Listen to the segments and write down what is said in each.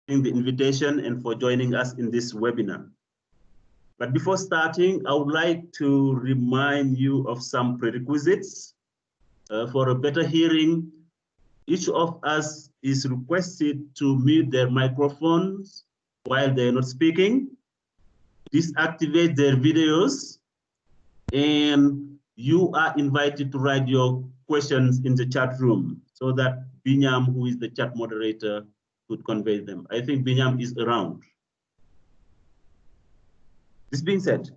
the invitation and for joining us in this webinar. But before starting, I would like to remind you of some prerequisites. For a better hearing, each of us is requested to mute their microphones while they're not speaking, deactivate their videos, and you are invited to write your questions in the chat room so that Binyam, who is the chat moderator, could convey them. I think Binyam is around. This being said,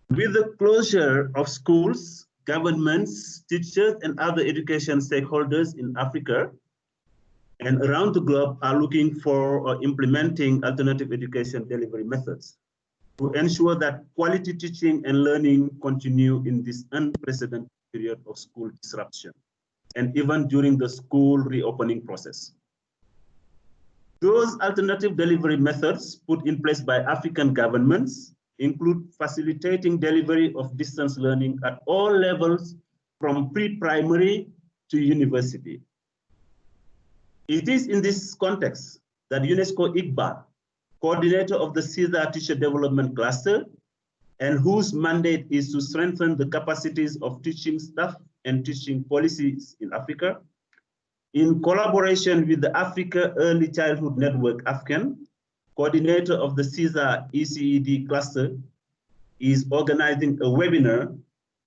with the closure of schools, governments, teachers, and other education stakeholders in Africa and around the globe are looking for or implementing alternative education delivery methods to ensure that quality teaching and learning continue in this unprecedented period of school disruption, and even during the school reopening process. Those alternative delivery methods put in place by African governments include facilitating delivery of distance learning at all levels from pre-primary to university. It is in this context that UNESCO IGBA, coordinator of the CESAR Teacher Development Cluster, and whose mandate is to strengthen the capacities of teaching staff and teaching policies in Africa, in collaboration with the Africa Early Childhood Network, AFCAN, coordinator of the CESAR ECED cluster, is organizing a webinar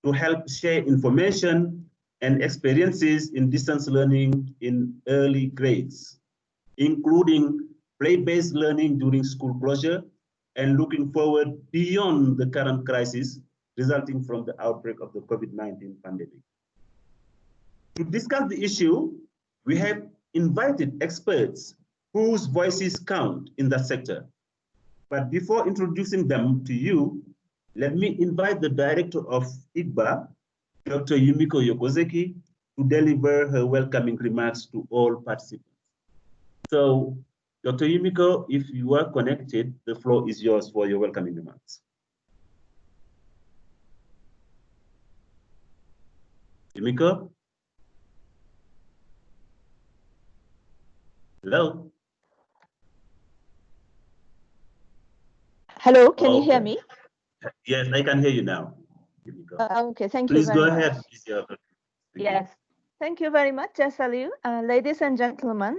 to help share information and experiences in distance learning in early grades, including play-based learning during school closure and looking forward beyond the current crisis resulting from the outbreak of the COVID-19 pandemic. To discuss the issue, we have invited experts whose voices count in that sector. But before introducing them to you, let me invite the director of IGBA, Dr. Yumiko Yokozeki, to deliver her welcoming remarks to all participants. So, Dr. Yumiko, if you are connected, the floor is yours for your welcoming remarks. Yumiko? Hello? Hello, can you hear me? Yes, I can hear you now. Okay, thank Please you very go much. ahead. Yes, thank you very much, Salu. Ladies and gentlemen,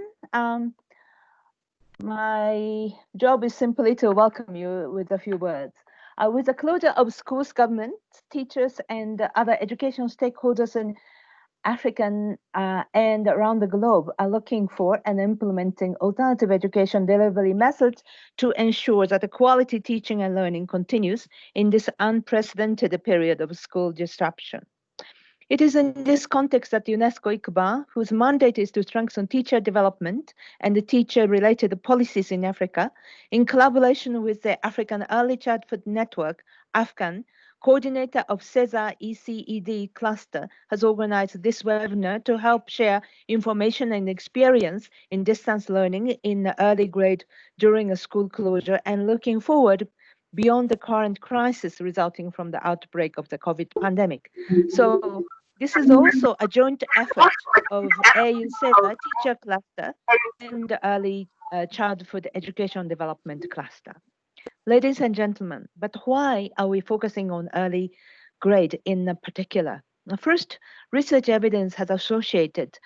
my job is simply to welcome you with a few words. With the closure of schools, governments, teachers, and other educational stakeholders in African and around the globe are looking for and implementing alternative education delivery methods to ensure that the quality teaching and learning continues in this unprecedented period of school disruption. It is in this context that UNESCO ICBA, whose mandate is to strengthen teacher development and the teacher-related policies in Africa, in collaboration with the African Early Childhood Network, AFCAN, coordinator of CESAR ECED cluster, has organized this webinar to help share information and experience in distance learning in the early grade during a school closure and looking forward beyond the current crisis resulting from the outbreak of the COVID pandemic. So this is also a joint effort of AU CESAR Teacher Cluster and the Early Childhood Education Development Cluster. Ladies and gentlemen, but why are we focusing on early grade in particular? First, research evidence has associated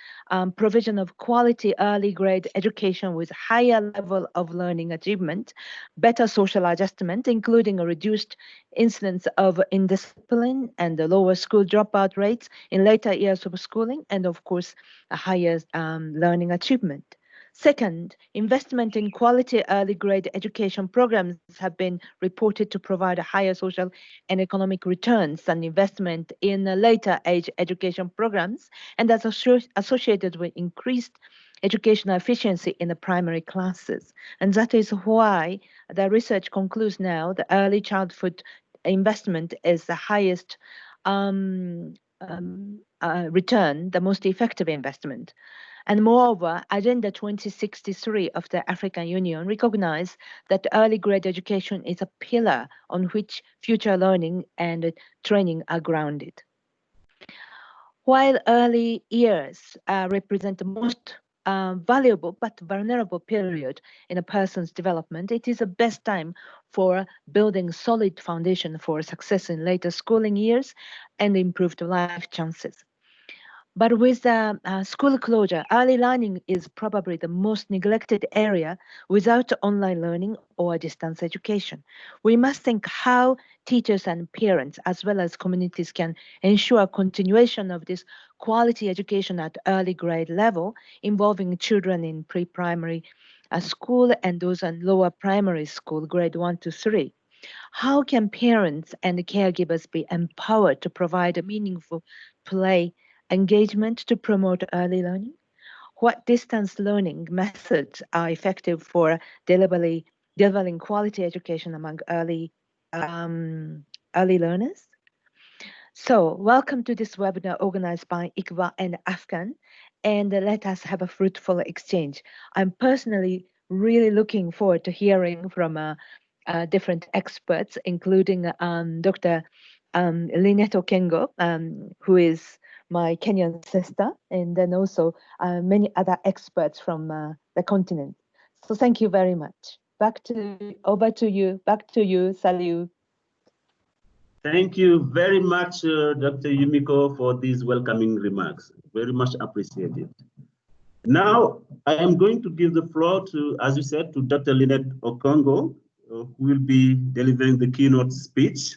provision of quality early grade education with higher level of learning achievement, better social adjustment, including a reduced incidence of indiscipline and the lower school dropout rates in later years of schooling, and of course, a higher learning achievement. Second, investment in quality early grade education programs have been reported to provide higher social and economic returns than investment in later age education programs, and that's associated with increased educational efficiency in the primary classes. And that is why the research concludes now the early childhood investment is the highest return, the most effective investment. And moreover, Agenda 2063 of the African Union recognized that early grade education is a pillar on which future learning and training are grounded. While early years represent the most valuable but vulnerable period in a person's development, it is the best time for building solid foundation for success in later schooling years and improved life chances. But with the school closure, early learning is probably the most neglected area without online learning or distance education. We must think how teachers and parents, as well as communities, can ensure continuation of this quality education at early grade level, involving children in pre-primary school and those in lower primary school, grade 1 to 3. How can parents and caregivers be empowered to provide a meaningful play engagement to promote early learning? What distance learning methods are effective for delivering quality education among early learners? So, welcome to this webinar organized by Iqba and Afghan, and let us have a fruitful exchange. I'm personally really looking forward to hearing from different experts, including Dr. Lynette Okengo, who is my Kenyan sister, and then also many other experts from the continent. So thank you very much. Over to you. Back to you, Salut. Thank you very much, Dr. Yumiko, for these welcoming remarks. Very much appreciated. Now, I am going to give the floor to, as you said, to Dr. Lynette Okongo, who will be delivering the keynote speech.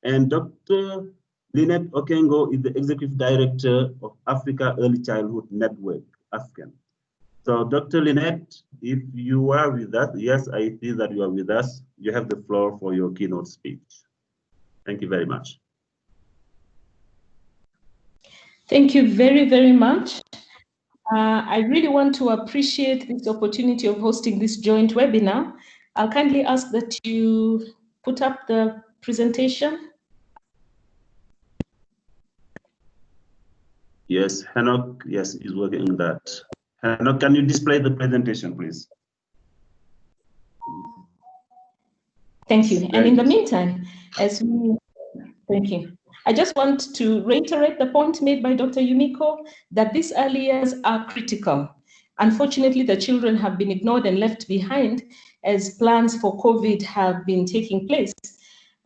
And Dr. Lynette Okengo is the Executive Director of Africa Early Childhood Network, AFCAN. So Dr. Lynette, if you are with us, yes, I see that you are with us. You have the floor for your keynote speech. Thank you very much. Thank you very, very much. I really want to appreciate this opportunity of hosting this joint webinar. I'll kindly ask that you put up the presentation. Yes, Hanok, yes, is working on that. Hanok, can you display the presentation, please? Thank you. And in the meantime, thank you. I just want to reiterate the point made by Dr. Yumiko that these early years are critical. Unfortunately, the children have been ignored and left behind as plans for COVID have been taking place.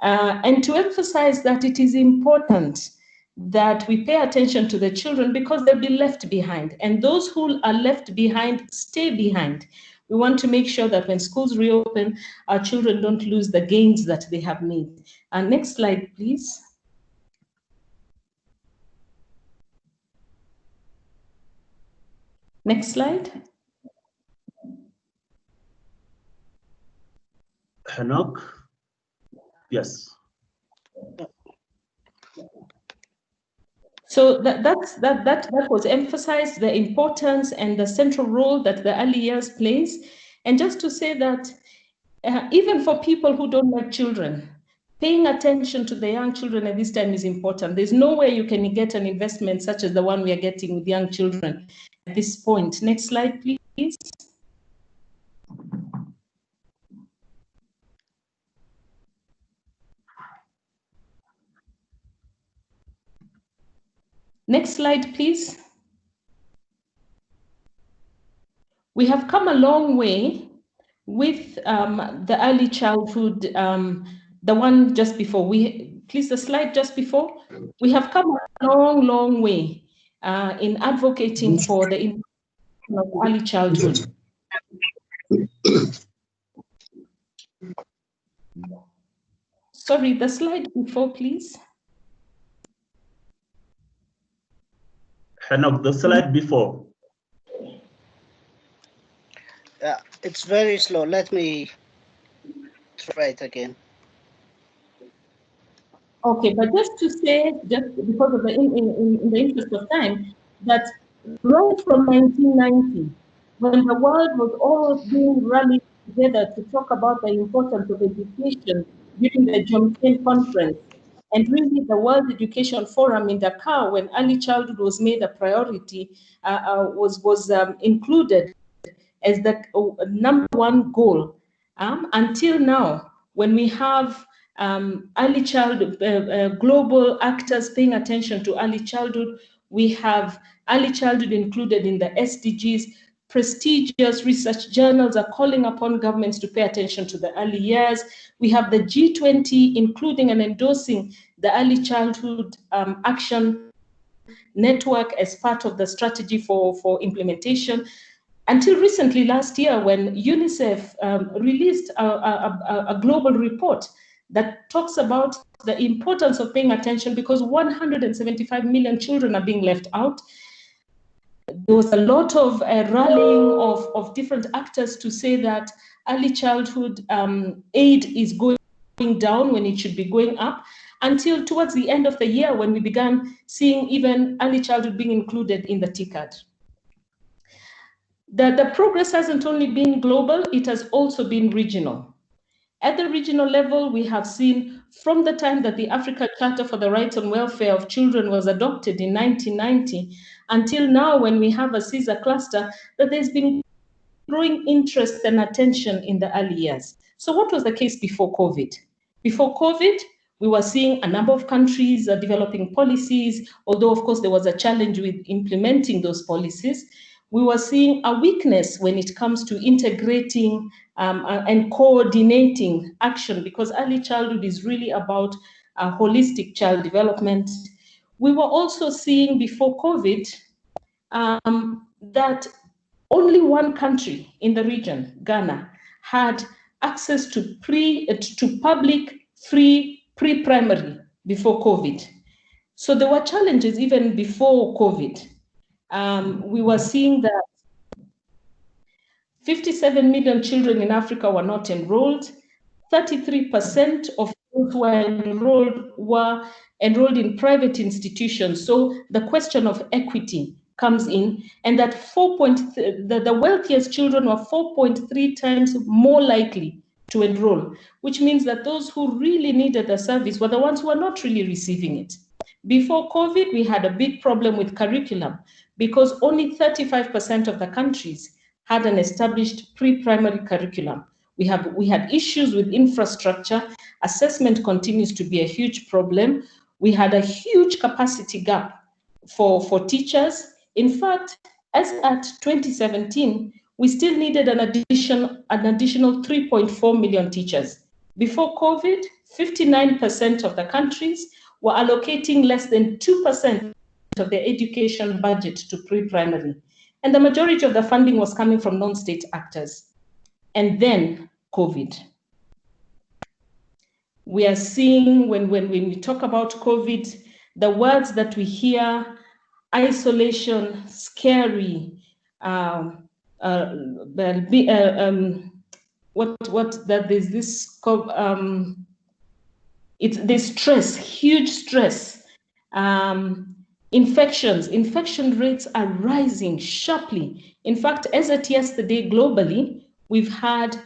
And to emphasize that it is important that we pay attention to the children because they'll be left behind. And those who are left behind stay behind. We want to make sure that when schools reopen, our children don't lose the gains that they have made. Next slide, please. Next slide. Hanok, yes. So that was emphasized, the importance and the central role that the early years plays. And just to say that even for people who don't like children, paying attention to the young children at this time is important. There's no way you can get an investment such as the one we are getting with young children at this point. Next slide, please. Next slide, please. We have come a long way with the early childhood, the one just before. Please, the slide just before. We have come a long, long way in advocating for the importance of early childhood. Sorry, the slide before, please. Hanok, the slide before. Yeah, it's very slow. Let me try it again. Okay, but just to say, just because of in the interest of time, that right from 1990, when the world was all being rallied together to talk about the importance of education during the Jomtien conference, and really the World Education Forum in Dakar, when early childhood was made a priority, was included as the number one goal. Until now, when we have early childhood, global actors paying attention to early childhood, we have early childhood included in the SDGs, prestigious research journals are calling upon governments to pay attention to the early years. We have the G20 including and endorsing the Early Childhood Action Network as part of the strategy for implementation. Until recently, last year, when UNICEF released a global report that talks about the importance of paying attention because 175 million children are being left out. There was a lot of rallying of different actors to say that early childhood aid is going down when it should be going up, until towards the end of the year when we began seeing even early childhood being included in the TCAD. The progress hasn't only been global, it has also been regional. At the regional level, we have seen from the time that the Africa Charter for the Rights and Welfare of Children was adopted in 1990 until now, when we have a CSR cluster, that there's been growing interest and attention in the early years. So what was the case before COVID? Before COVID, we were seeing a number of countries developing policies, although of course there was a challenge with implementing those policies. We were seeing a weakness when it comes to integrating and coordinating action, because early childhood is really about holistic child development. We were also seeing before COVID that only one country in the region, Ghana, had access to public free pre-primary before COVID. So there were challenges even before COVID. We were seeing that 57 million children in Africa were not enrolled. 33% of those who were enrolled in private institutions. So the question of equity comes in, and that the wealthiest children were 4.3 times more likely to enroll, which means that those who really needed the service were the ones who were not really receiving it. Before COVID, we had a big problem with curriculum because only 35% of the countries had an established pre-primary curriculum. We had issues with infrastructure. Assessment continues to be a huge problem. We had a huge capacity gap for teachers. In fact, as at 2017, we still needed an additional 3.4 million teachers. Before COVID, 59% of the countries were allocating less than 2% of their education budget to pre-primary. And the majority of the funding was coming from non-state actors. And then COVID. We are seeing, when we talk about COVID, the words that we hear: isolation, scary, there's stress, huge stress. Infection rates are rising sharply. In fact, as at yesterday, globally, we've had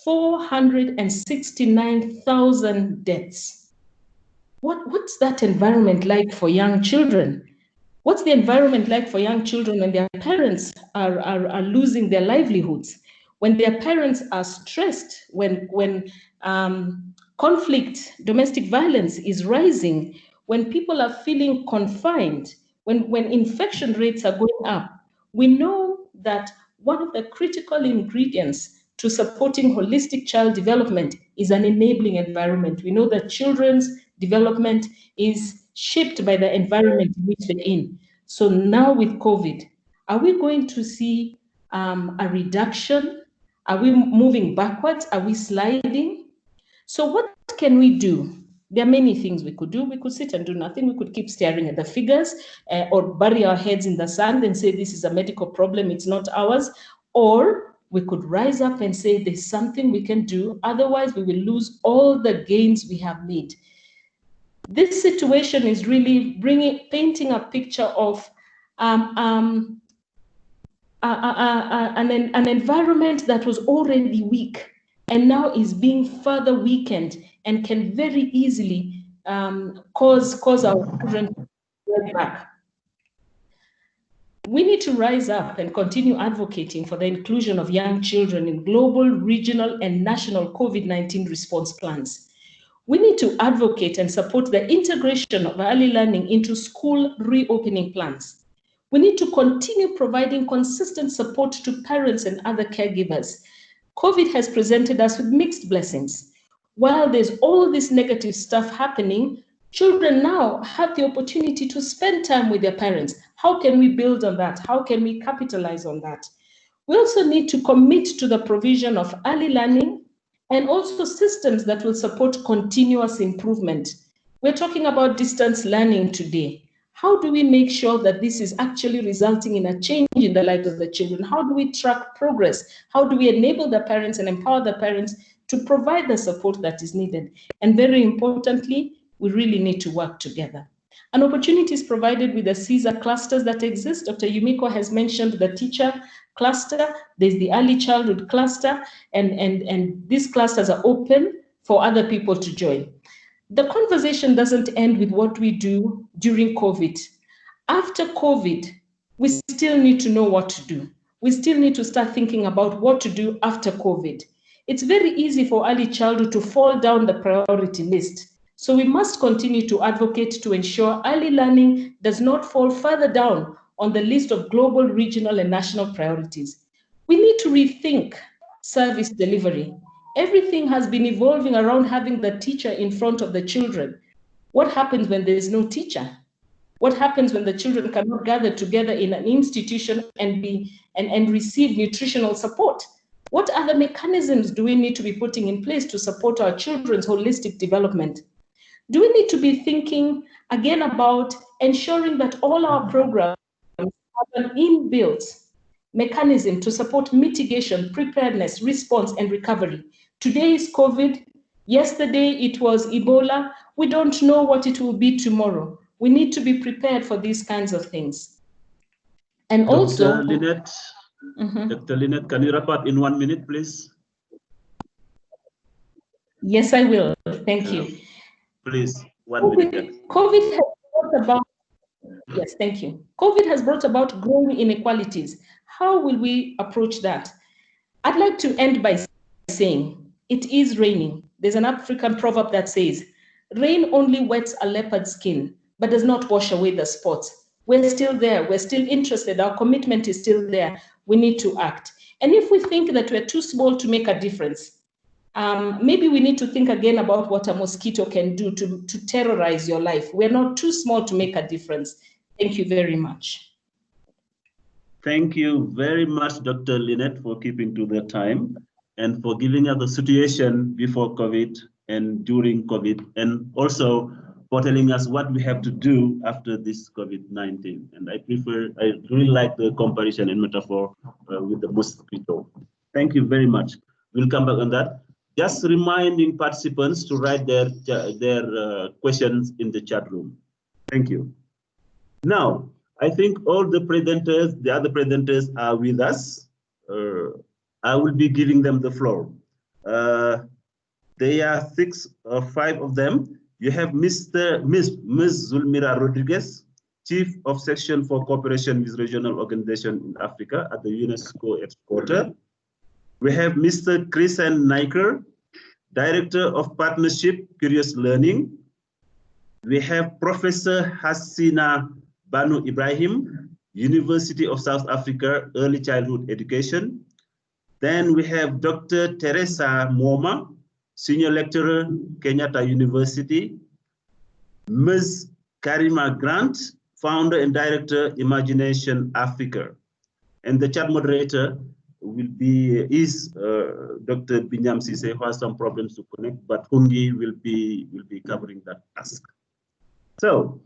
469,000 deaths. What's that environment like for young children? What's the environment like for young children when their parents are losing their livelihoods? When their parents are stressed, when conflict, domestic violence is rising, when people are feeling confined, when infection rates are going up, we know that one of the critical ingredients to supporting holistic child development is an enabling environment. We know that children's development is shaped by the environment in which they're in. So now with COVID, are we going to see a reduction? Are we moving backwards? Are we sliding? So what can we do? There are many things we could do. We could sit and do nothing. We could keep staring at the figures or bury our heads in the sand and say this is a medical problem, it's not ours. Or we could rise up and say there's something we can do. Otherwise, we will lose all the gains we have made. This situation is really painting a picture of an environment that was already weak and now is being further weakened and can very easily cause our children to go back. We need to rise up and continue advocating for the inclusion of young children in global, regional, and national COVID-19 response plans. We need to advocate and support the integration of early learning into school reopening plans. We need to continue providing consistent support to parents and other caregivers. COVID has presented us with mixed blessings. While there's all this negative stuff happening, children now have the opportunity to spend time with their parents. How can we build on that? How can we capitalize on that? We also need to commit to the provision of early learning and also systems that will support continuous improvement. We're talking about distance learning today. How do we make sure that this is actually resulting in a change in the lives of the children? How do we track progress? How do we enable the parents and empower the parents to provide the support that is needed? And very importantly, we really need to work together. An opportunity is provided with the CSER clusters that exist. Dr. Yumiko has mentioned the teacher cluster, there's the early childhood cluster, and these clusters are open for other people to join. The conversation doesn't end with what we do during COVID. After COVID, we still need to know what to do. We still need to start thinking about what to do after COVID. It's very easy for early childhood to fall down the priority list. So we must continue to advocate to ensure early learning does not fall further down on the list of global, regional, and national priorities. We need to rethink service delivery. Everything has been evolving around having the teacher in front of the children. What happens when there is no teacher? What happens when the children cannot gather together in an institution and receive nutritional support? What other mechanisms do we need to be putting in place to support our children's holistic development? Do we need to be thinking again about ensuring that all our programs have an inbuilt mechanism to support mitigation, preparedness, response, and recovery? Today is COVID. Yesterday it was Ebola. We don't know what it will be tomorrow. We need to be prepared for these kinds of things. And Dr. also, Lynette, Dr. Lynette, can you wrap up in 1 minute, please? Yes, I will. Thank you. Please, 1 minute. COVID has brought about, yes, thank you. COVID has brought about growing inequalities. How will we approach that? I'd like to end by saying, it is raining. There's an African proverb that says, rain only wets a leopard's skin, but does not wash away the spots. We're still there. We're still interested. Our commitment is still there. We need to act. And if we think that we're too small to make a difference, maybe we need to think again about what a mosquito can do to terrorize your life. We're not too small to make a difference. Thank you very much. Thank you very much, Dr. Lynette, for keeping to the time and for giving us the situation before COVID and during COVID, and also for telling us what we have to do after this COVID-19. And I really like the comparison and metaphor with the mosquito. Thank you very much. We'll come back on that. Just reminding participants to write their questions in the chat room. Thank you. Now, I think all the presenters, the other presenters are with us. I will be giving them the floor. There are 6 or 5 of them. You have Ms. Zulmira Rodriguez, Chief of Section for Cooperation with Regional Organizations in Africa at the UNESCO Headquarters. We have Mr. Krisan Naiker, Director of Partnership Curious Learning. We have Professor Hassina Banu Ibrahim, University of South Africa, Early Childhood Education. Then we have Dr. Teresa Mwoma, Senior Lecturer, Kenyatta University. Ms. Karima Grant, Founder and Director, Imagination Africa. And the chat moderator is Dr. Binyam Sise, who has some problems to connect, but Hungi will be covering that task. So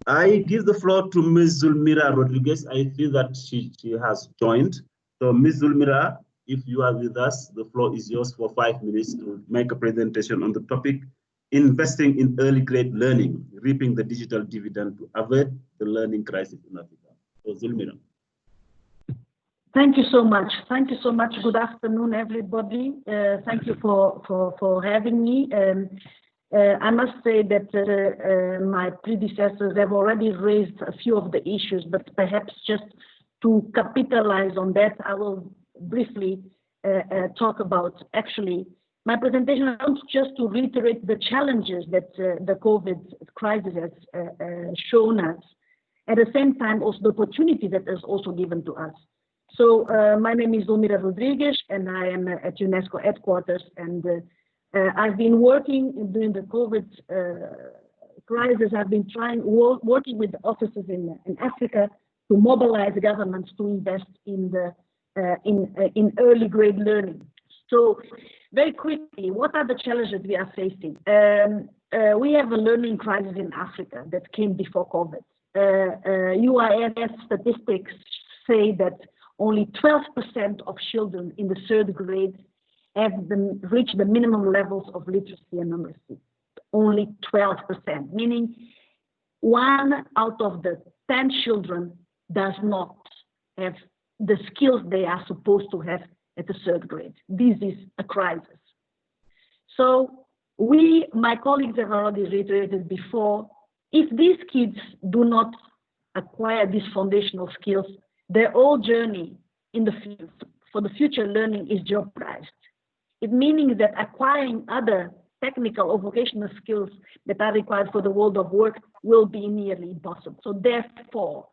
I give the floor to Ms. Zulmira Rodriguez. I feel that she has joined. So Ms. Zulmira, if you are with us, the floor is yours for 5 minutes to make a presentation on the topic, investing in early grade learning, reaping the digital dividend to avert the learning crisis in Africa. So Zulmira. Thank you so much. Thank you so much. Good afternoon, everybody. Thank you for having me. I must say that my predecessors have already raised a few of the issues, but perhaps just to capitalize on that, I will briefly talk about actually my presentation. I want just to reiterate the challenges that the COVID crisis has shown us at the same time also the opportunity that is also given to us. So my name is Omira Rodriguez, and I am at UNESCO headquarters, and I've been working during the COVID crisis. I've been working with the offices in Africa to mobilize governments to invest in early grade learning. So very quickly, what are the challenges we are facing? We have a learning crisis in Africa that came before COVID. UIF statistics say that only 12% of children in the 3rd grade have reached the minimum levels of literacy and numeracy. Only 12%, meaning 1 out of the 10 children does not have the skills they are supposed to have at the 3rd grade. This is a crisis. So my colleagues have already reiterated before, if these kids do not acquire these foundational skills, their whole journey for the future learning is jeopardized. It means that acquiring other technical or vocational skills that are required for the world of work will be nearly impossible. So therefore,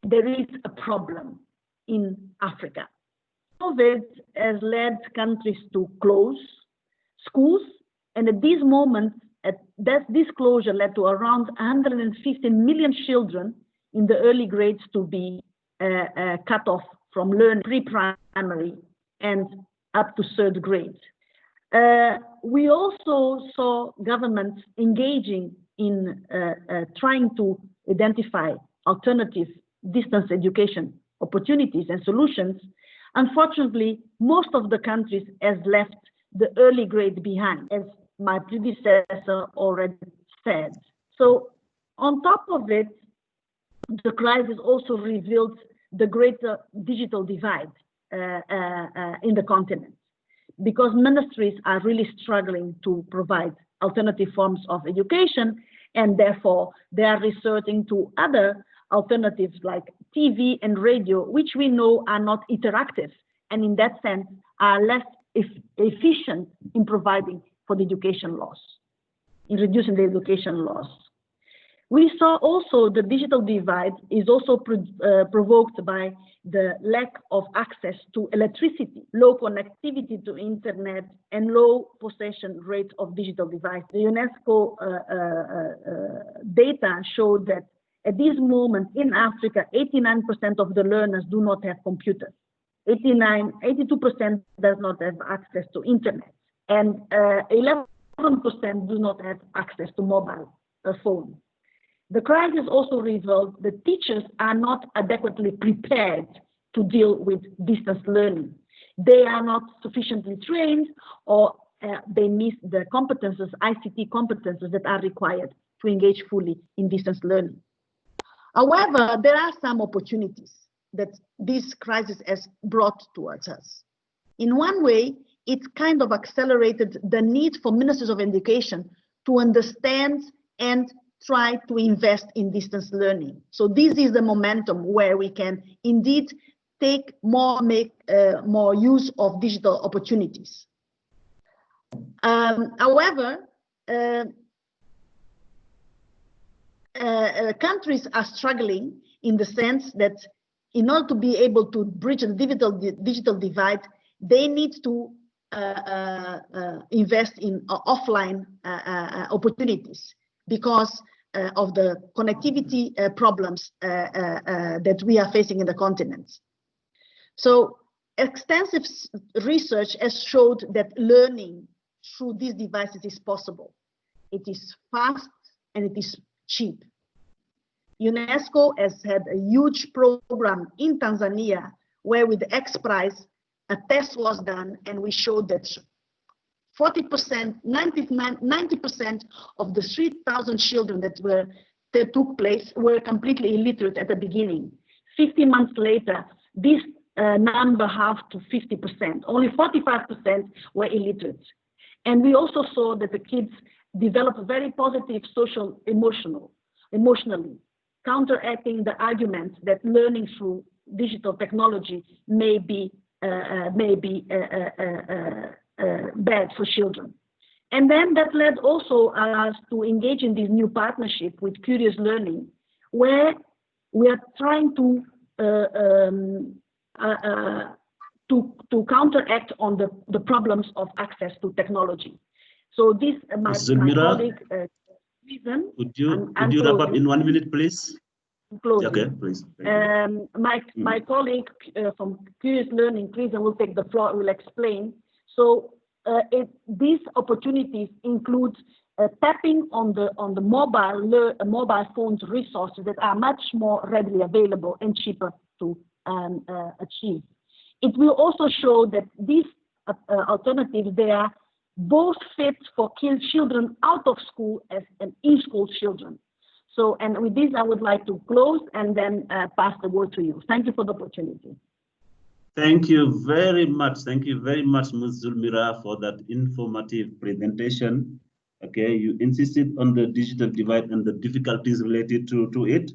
there is a problem in Africa. COVID has led countries to close schools, and at this moment, this closure led to around 150 million children in the early grades to be cut off from learning pre-primary and up to 3rd grade. We also saw governments engaging in trying to identify alternative distance education opportunities and solutions. Unfortunately, most of the countries has left the early grade behind, as my predecessor already said. So on top of it, the crisis also revealed the greater digital divide in the continent, because ministries are really struggling to provide alternative forms of education, and therefore they are resorting to other alternatives like TV and radio, which we know are not interactive, and in that sense are less efficient in providing for the education loss, in reducing the education loss. We saw also the digital divide is also provoked by the lack of access to electricity, low connectivity to internet, and low possession rate of digital devices. The UNESCO data showed that at this moment in Africa, 89% of the learners do not have computers. 82% does not have access to internet, and 11% do not have access to mobile phone. The crisis also revealed that teachers are not adequately prepared to deal with distance learning. They are not sufficiently trained, or they miss the competences, ICT competences that are required to engage fully in distance learning. However, there are some opportunities that this crisis has brought towards us. In one way, it kind of accelerated the need for ministers of education to understand and try to invest in distance learning. So this is the momentum where we can indeed make more use of digital opportunities. However, countries are struggling in the sense that in order to be able to bridge the digital divide, they need to invest in offline opportunities because of the connectivity problems that we are facing in the continent. So extensive research has showed that learning through these devices is possible. It is fast and it is cheap. UNESCO has had a huge program in Tanzania where with the X Prize, a test was done, and we showed that 40%, 90% of the 3,000 children that took place were completely illiterate at the beginning. 15 months later, this number halved to 50%. Only 45% were illiterate. And we also saw that the kids developed very positive emotionally, counteracting the argument that learning through digital technology may be bad for children. And then that led also us to engage in this new partnership with Curious Learning, where we are trying to counteract on the problems of access to technology. So this, my colleague, reason. Could you wrap up in 1 minute, please? Closing. Okay, please. My colleague from Curious Learning, Prison, will take the floor, will explain. So these opportunities include tapping on the mobile phones resources that are much more readily available and cheaper to achieve. It will also show that these alternatives, they are both fit for children out of school as and in-school children. So, and with this, I would like to close and then pass the word to you. Thank you for the opportunity. Thank you very much. Thank you very much, Ms. Zulmira, for that informative presentation. Okay, you insisted on the digital divide and the difficulties related to it,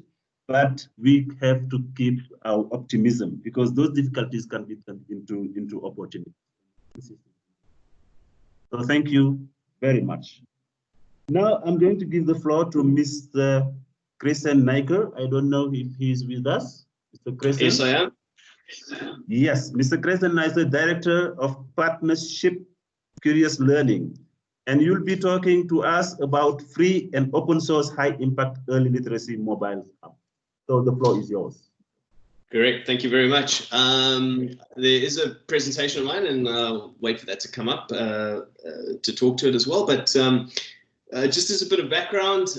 but we have to keep our optimism because those difficulties can be turned into opportunities. So thank you very much. Now I'm going to give the floor to Mr. Christian Niker. I don't know if he's with us. Mr. Christian? Yes, I am. Yes, Mr. Christian Niker, Director of Partnership Curious Learning. And you'll be talking to us about free and open source high impact early literacy mobile app. So the floor is yours. Correct. Thank you very much. There is a presentation of mine, and I'll wait for that to come up to talk to it as well. But just as a bit of background,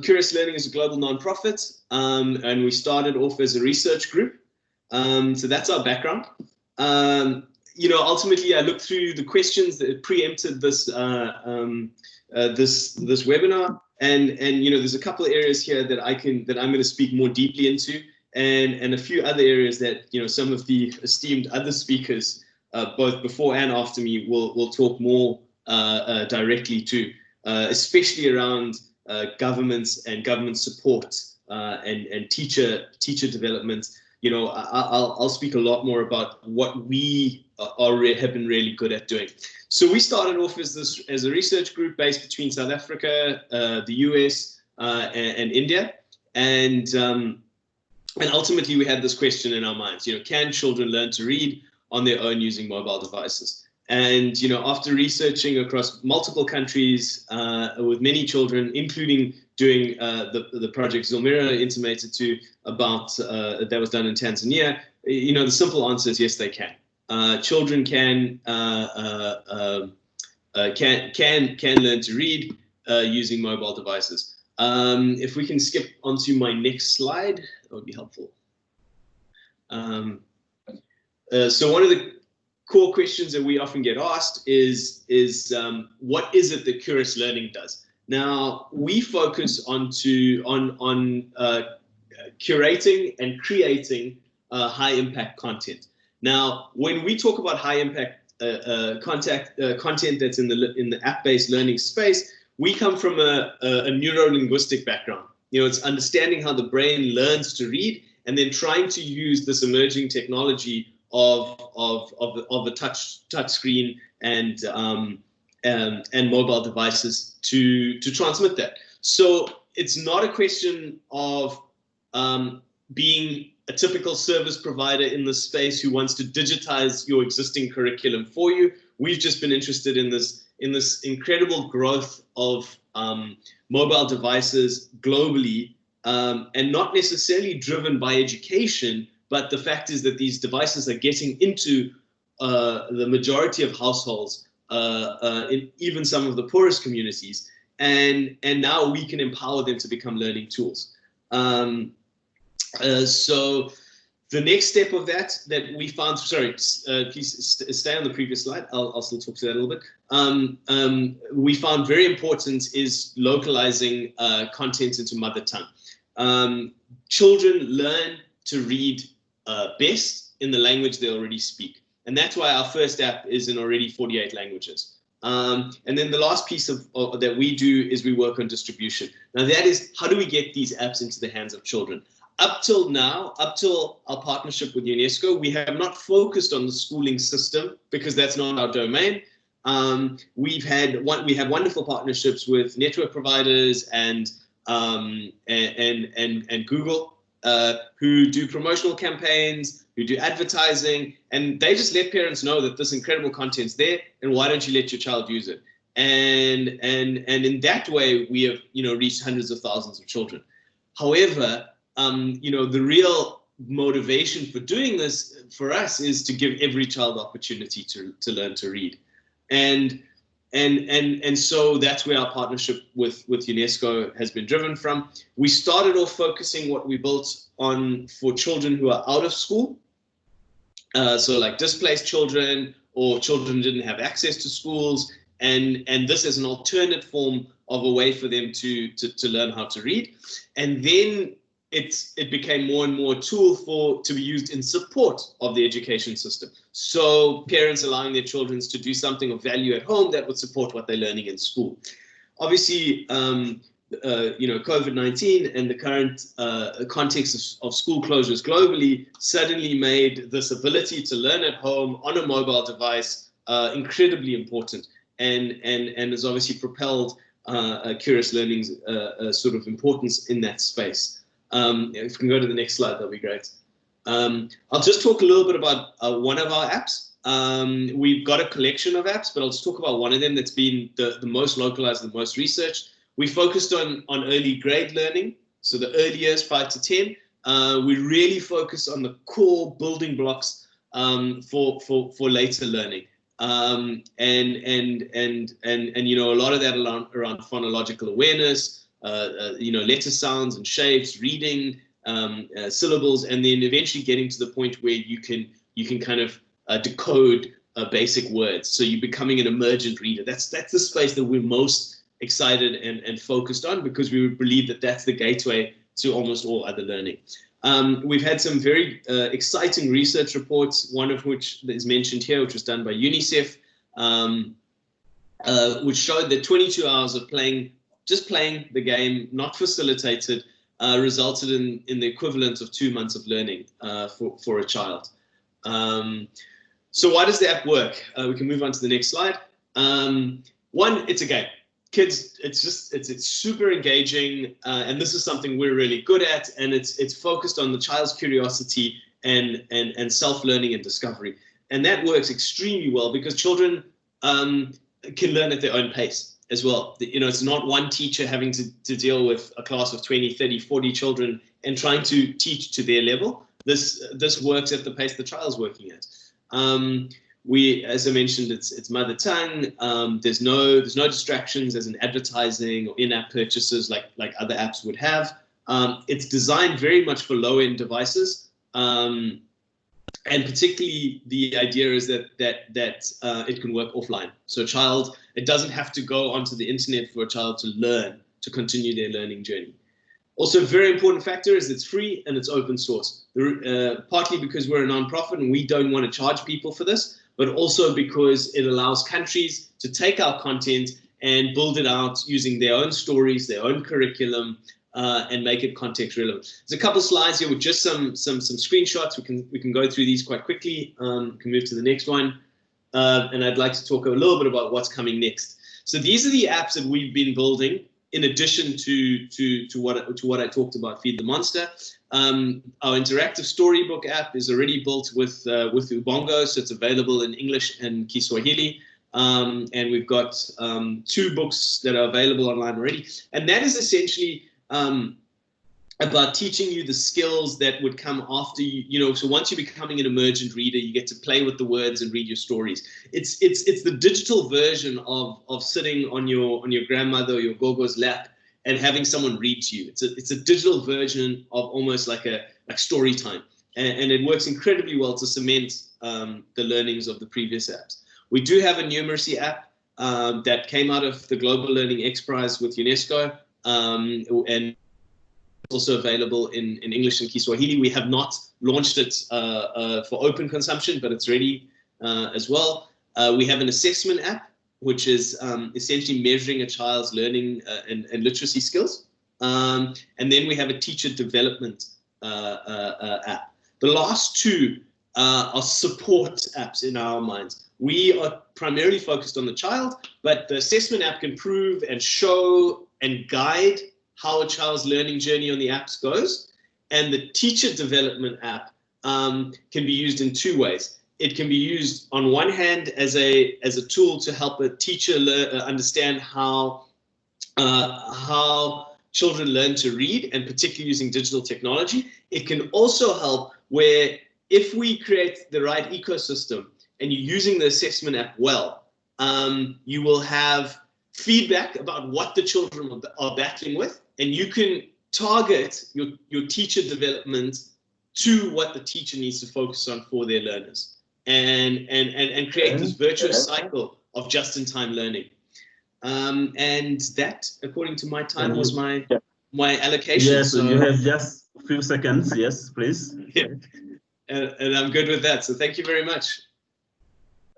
Curious Learning is a global nonprofit, and we started off as a research group. So that's our background. You know, ultimately, I looked through the questions that preempted this this webinar, and you know, there's a couple of areas here that I'm going to speak more deeply into. And a few other areas that, you know, some of the esteemed other speakers, both before and after me, will talk more directly to, especially around governments and government support and teacher development. You know, I'll speak a lot more about what we have been really good at doing. So we started off as a research group based between South Africa, the US, and India, and ultimately, we had this question in our minds, you know, can children learn to read on their own using mobile devices? And, you know, after researching across multiple countries with many children, including doing the project Zulmira intimated to about that was done in Tanzania, you know, the simple answer is yes, they can. Children can learn to read using mobile devices. If we can skip onto my next slide, that would be helpful. So one of the core questions that we often get asked is what is it that Curious Learning does? Now, we focus on curating and creating high impact content. Now, when we talk about high impact content that's in the app-based learning space, we come from a neuro-linguistic background. You know, it's understanding how the brain learns to read and then trying to use this emerging technology of the touch screen and mobile devices to transmit that. So it's not a question of being a typical service provider in the space who wants to digitize your existing curriculum for you. We've just been interested in this incredible growth of mobile devices globally, and not necessarily driven by education, but the fact is that these devices are getting into the majority of households, in even some of the poorest communities, and now we can empower them to become learning tools. So the next step of that we found, please stay on the previous slide. I'll still talk to that a little bit. We found very important is localizing content into mother tongue. Children learn to read best in the language they already speak. And that's why our first app is in already 48 languages. And then the last piece that we do is we work on distribution. Now that is, how do we get these apps into the hands of children? Up till now, up till our partnership with UNESCO, we have not focused on the schooling system because that's not our domain. We have wonderful partnerships with network providers and and Google, who do promotional campaigns, who do advertising, and they just let parents know that this incredible content's there, and why don't you let your child use it? And in that way, we have reached hundreds of thousands of children. However, the real motivation for doing this for us is to give every child the opportunity to learn to read, and so that's where our partnership with UNESCO has been driven from. We started off focusing what we built on for children who are out of school, so like displaced children or children who didn't have access to schools, and this is an alternate form of a way for them to learn how to read. And then it became more and more a tool to be used in support of the education system. So parents allowing their children to do something of value at home that would support what they're learning in school. Obviously, COVID-19 and the current context of school closures globally suddenly made this ability to learn at home on a mobile device incredibly important, and has obviously propelled Curious Learning's sort of importance in that space. If we can go to the next slide, that'll be great. I'll just talk a little bit about one of our apps. We've got a collection of apps, but I'll just talk about one of them that's been the most localized, the most researched. We focused on early grade learning, so the early years 5 to 10. We really focus on the core building blocks for later learning. And a lot of that around phonological awareness, letter sounds and shapes, reading, syllables, and then eventually getting to the point where you can kind of decode basic words. So you're becoming an emergent reader. That's the space that we're most excited and focused on, because we believe that that's the gateway to almost all other learning. We've had some very exciting research reports, one of which is mentioned here, which was done by UNICEF, which showed that 22 hours of just playing the game, not facilitated, resulted in the equivalent of 2 months of learning for a child. So why does the app work? We can move on to the next slide. One, it's a game. Kids, it's super engaging, and this is something we're really good at, and it's focused on the child's curiosity and self-learning and discovery. And that works extremely well because children can learn at their own pace as well. It's not one teacher having to deal with a class of 20, 30, 40 children and trying to teach to their level. This works at the pace the child's working at. As I mentioned, it's mother tongue. There's no distractions as in advertising or in-app purchases like other apps would have. It's designed very much for low-end devices, and particularly the idea is that it can work offline. So it doesn't have to go onto the internet for a child to learn, to continue their learning journey. Also, a very important factor is it's free and it's open source. Partly because we're a nonprofit and we don't want to charge people for this, but also because it allows countries to take our content and build it out using their own stories, their own curriculum, and make it context relevant. There's a couple slides here with just some screenshots. We can go through these quite quickly. We can move to the next one. And I'd like to talk a little bit about what's coming next. So these are the apps that we've been building in addition to what I talked about, Feed the Monster. Our interactive storybook app is already built with Ubongo, so it's available in English and Kiswahili. And we've got 2 books that are available online already. And that is essentially about teaching you the skills that would come after you. So once you're becoming an emergent reader, you get to play with the words and read your stories. It's the digital version of sitting on your grandmother or your gogo's lap and having someone read to you. It's a digital version of almost like story time, and it works incredibly well to cement the learnings of the previous apps. We do have a numeracy app that came out of the Global Learning X Prize with UNESCO, and also available in English and Kiswahili. We have not launched it for open consumption, but it's ready as well. We have an assessment app, which is essentially measuring a child's learning and literacy skills. And then we have a teacher development app. The last 2 are support apps in our minds. We are primarily focused on the child, but the assessment app can prove and show and guide how a child's learning journey on the apps goes. And the teacher development app can be used in two ways. It can be used on one hand as a tool to help a teacher understand how children learn to read, and particularly using digital technology. It can also help where if we create the right ecosystem and you're using the assessment app well, you will have feedback about what the children are battling with, and you can target your teacher development to what the teacher needs to focus on for their learners, and create this virtuous cycle of just-in-time learning. And that, according to my time, was my allocation. Yes, so you have just a few seconds. Yes, please. Yeah. And I'm good with that. So thank you very much.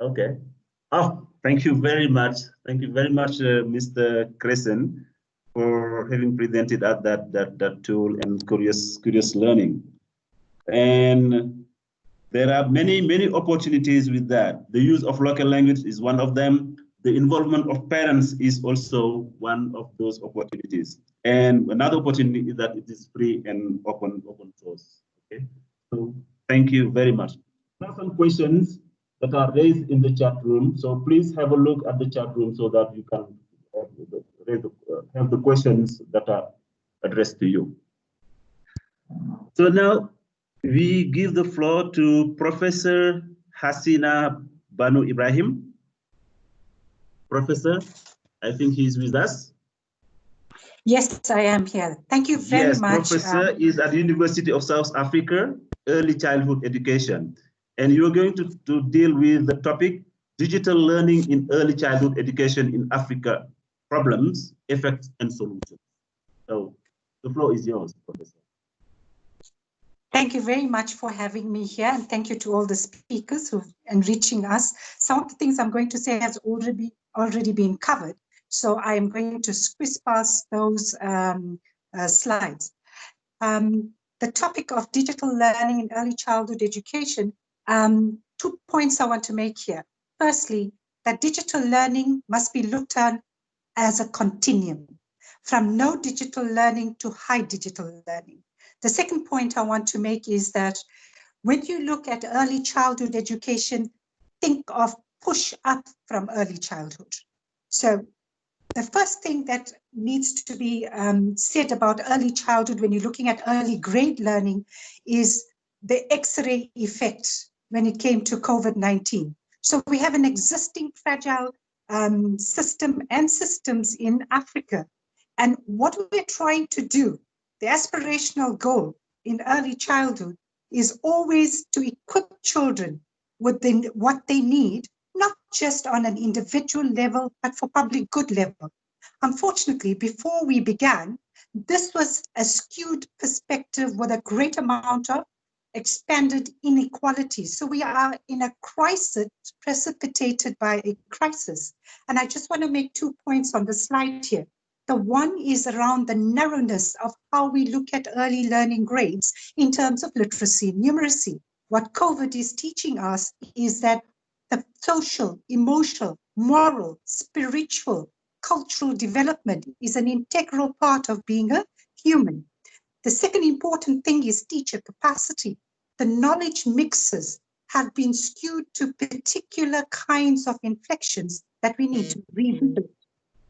Okay. Oh, thank you very much. Thank you very much, Mr. Crescent, for having presented us that tool and curious learning. And there are many opportunities with that. The use of local language is one of them. The involvement of parents is also one of those opportunities. And another opportunity is that it is free and open source. Okay. So thank you very much. Now some questions that are raised in the chat room. So please have a look at the chat room so that you can have the questions that are addressed to you. So now we give the floor to Professor Hasina Banu Ibrahim. Professor, I think he's with us. Yes, I am here. Thank you very much. Professor is at the University of South Africa, Early Childhood Education. And you're going to deal with the topic, Digital Learning in Early Childhood Education in Africa, Problems, Effects, and Solutions. So the floor is yours, Professor. Thank you very much for having me here, and thank you to all the speakers who've enriching us. Some of the things I'm going to say has already been covered, so I am going to squeeze past those slides. The topic of digital learning in early childhood education, 2 points I want to make here. Firstly, that digital learning must be looked at as a continuum, from no digital learning to high digital learning. The second point I want to make is that when you look at early childhood education, think of push up from early childhood. So the first thing that needs to be said about early childhood when you're looking at early grade learning is the X-ray effect when it came to COVID-19. So we have an existing fragile system and systems in Africa. And what we're trying to do, the aspirational goal in early childhood is always to equip children with what they need, not just on an individual level, but for public good level. Unfortunately, before we began, this was a skewed perspective with a great amount of expanded inequality. So we are in a crisis precipitated by a crisis. And I just want to make 2 points on the slide here. The one is around the narrowness of how we look at early learning grades in terms of literacy and numeracy. What COVID is teaching us is that the social, emotional, moral, spiritual, cultural development is an integral part of being a human. The second important thing is teacher capacity. The knowledge mixes have been skewed to particular kinds of inflections that we need to revisit.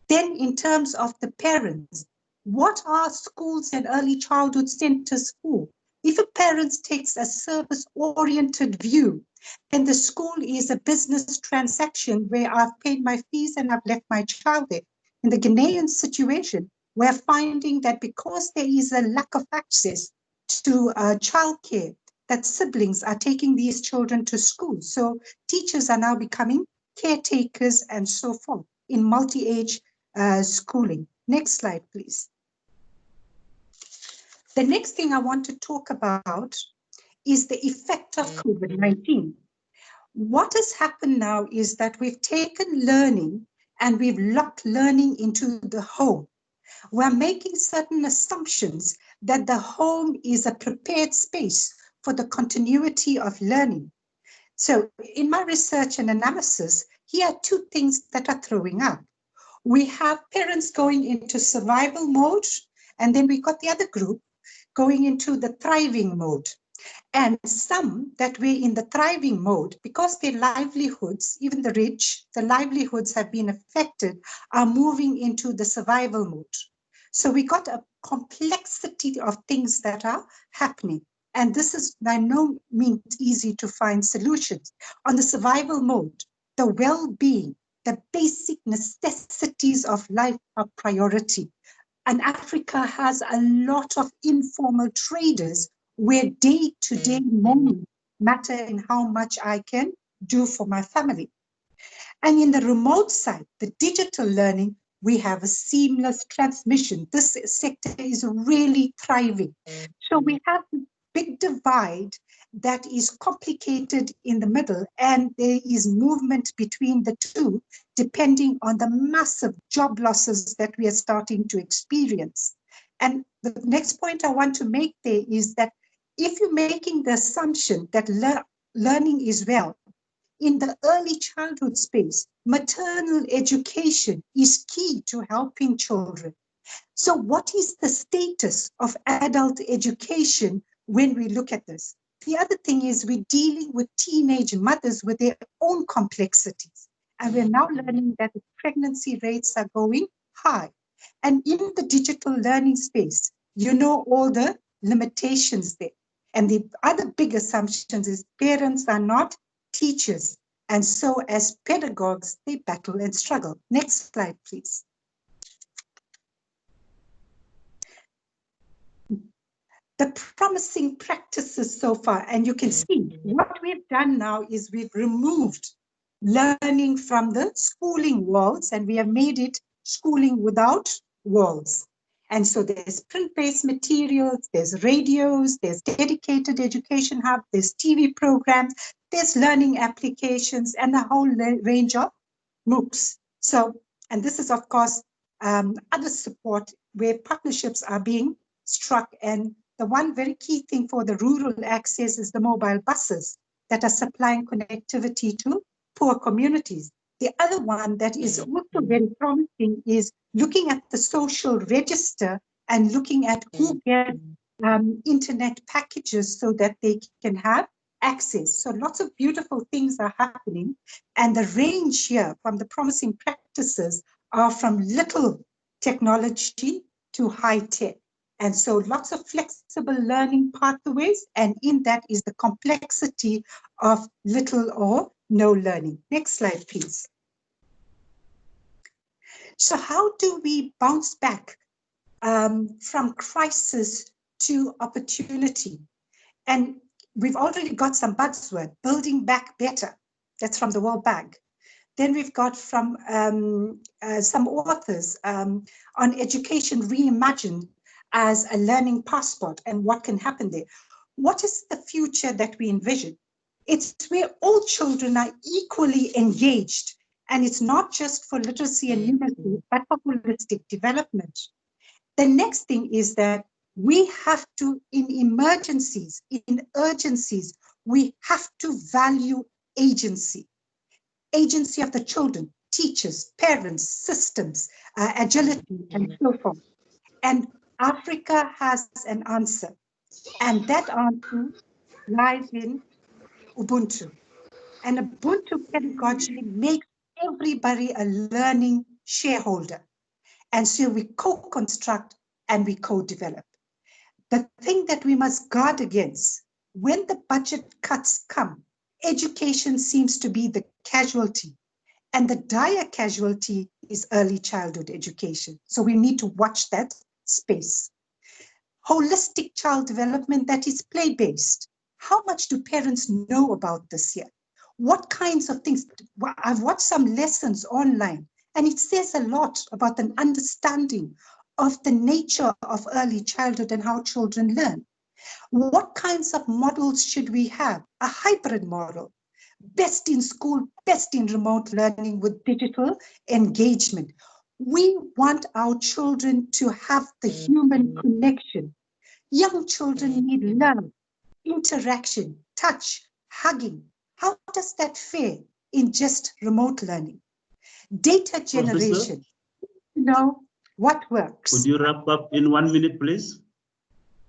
Then in terms of the parents, what are schools and early childhood centers for? If a parent takes a service-oriented view, then the school is a business transaction where I've paid my fees and I've left my child there. In the Ghanaian situation, we're finding that because there is a lack of access to childcare, that siblings are taking these children to school. So teachers are now becoming caretakers and so forth in multi-age schooling. Next slide, please. The next thing I want to talk about is the effect of COVID-19. What has happened now is that we've taken learning and we've locked learning into the home. We're making certain assumptions that the home is a prepared space for the continuity of learning. So in my research and analysis, here are 2 things that are throwing up. We have parents going into survival mode And then we got the other group going into the thriving mode. And some that were in the thriving mode, because their livelihoods, even the rich, the livelihoods have been affected, are moving into the survival mode. So we got a complexity of things that are happening. And this is by no means easy to find solutions. On the survival mode, the well-being, the basic necessities of life are priority. And Africa has a lot of informal traders where day-to-day moments matter in how much I can do for my family. And in the remote side, the digital learning, we have a seamless transmission. This sector is really thriving. So we have a big divide that is complicated in the middle, and there is movement between the two, depending on the massive job losses that we are starting to experience. And the next point I want to make there is that if you're making the assumption that learning is well, in the early childhood space, maternal education is key to helping children. So what is the status of adult education when we look at this? The other thing is we're dealing with teenage mothers with their own complexities. And we're now learning that the pregnancy rates are going high. And in the digital learning space, you know all the limitations there. And the other big assumptions is parents are not teachers. And so as pedagogues, they battle and struggle. Next slide, please. The promising practices so far, and you can see what we've done now is we've removed learning from the schooling walls and we have made it schooling without walls. And so there's print-based materials, there's radios, there's dedicated education hub, there's TV programs, there's learning applications and a whole range of MOOCs. So, and this is of course other support where partnerships are being struck. And the one very key thing for the rural access is the mobile buses that are supplying connectivity to poor communities. The other one that is also very promising is looking at the social register and looking at who gets internet packages so that they can have access. So lots of beautiful things are happening. And the range here from the promising practices are from little technology to high tech. And so lots of flexible learning pathways, and in that is the complexity of little or no learning. Next slide, please. So how do we bounce back from crisis to opportunity? And we've already got some buzzword, building back better. That's from the World Bank. Then we've got from some authors on education reimagined as a learning passport and what can happen there. What is the future that we envision? It's where all children are equally engaged, and it's not just for literacy and numeracy, but for holistic development. The next thing is that we have to, in emergencies, in urgencies, we have to value agency. Agency of the children, teachers, parents, systems, agility, and so forth. And Africa has an answer, and that answer lies in Ubuntu. And Ubuntu pedagogy makes everybody a learning shareholder. And so we co-construct and we co-develop. The thing that we must guard against, when the budget cuts come, education seems to be the casualty. And the dire casualty is early childhood education. So we need to watch that space. Holistic child development that is play-based. How much do parents know about this yet? What kinds of things? I've watched some lessons online, and it says a lot about an understanding of the nature of early childhood and how children learn. What kinds of models should we have? A hybrid model. Best in school, best in remote learning with digital engagement. We want our children to have the human connection. Young children need love, interaction, touch, hugging. How does that fare in just remote learning? Data generation. No, What works? Could you wrap up in 1 minute, please?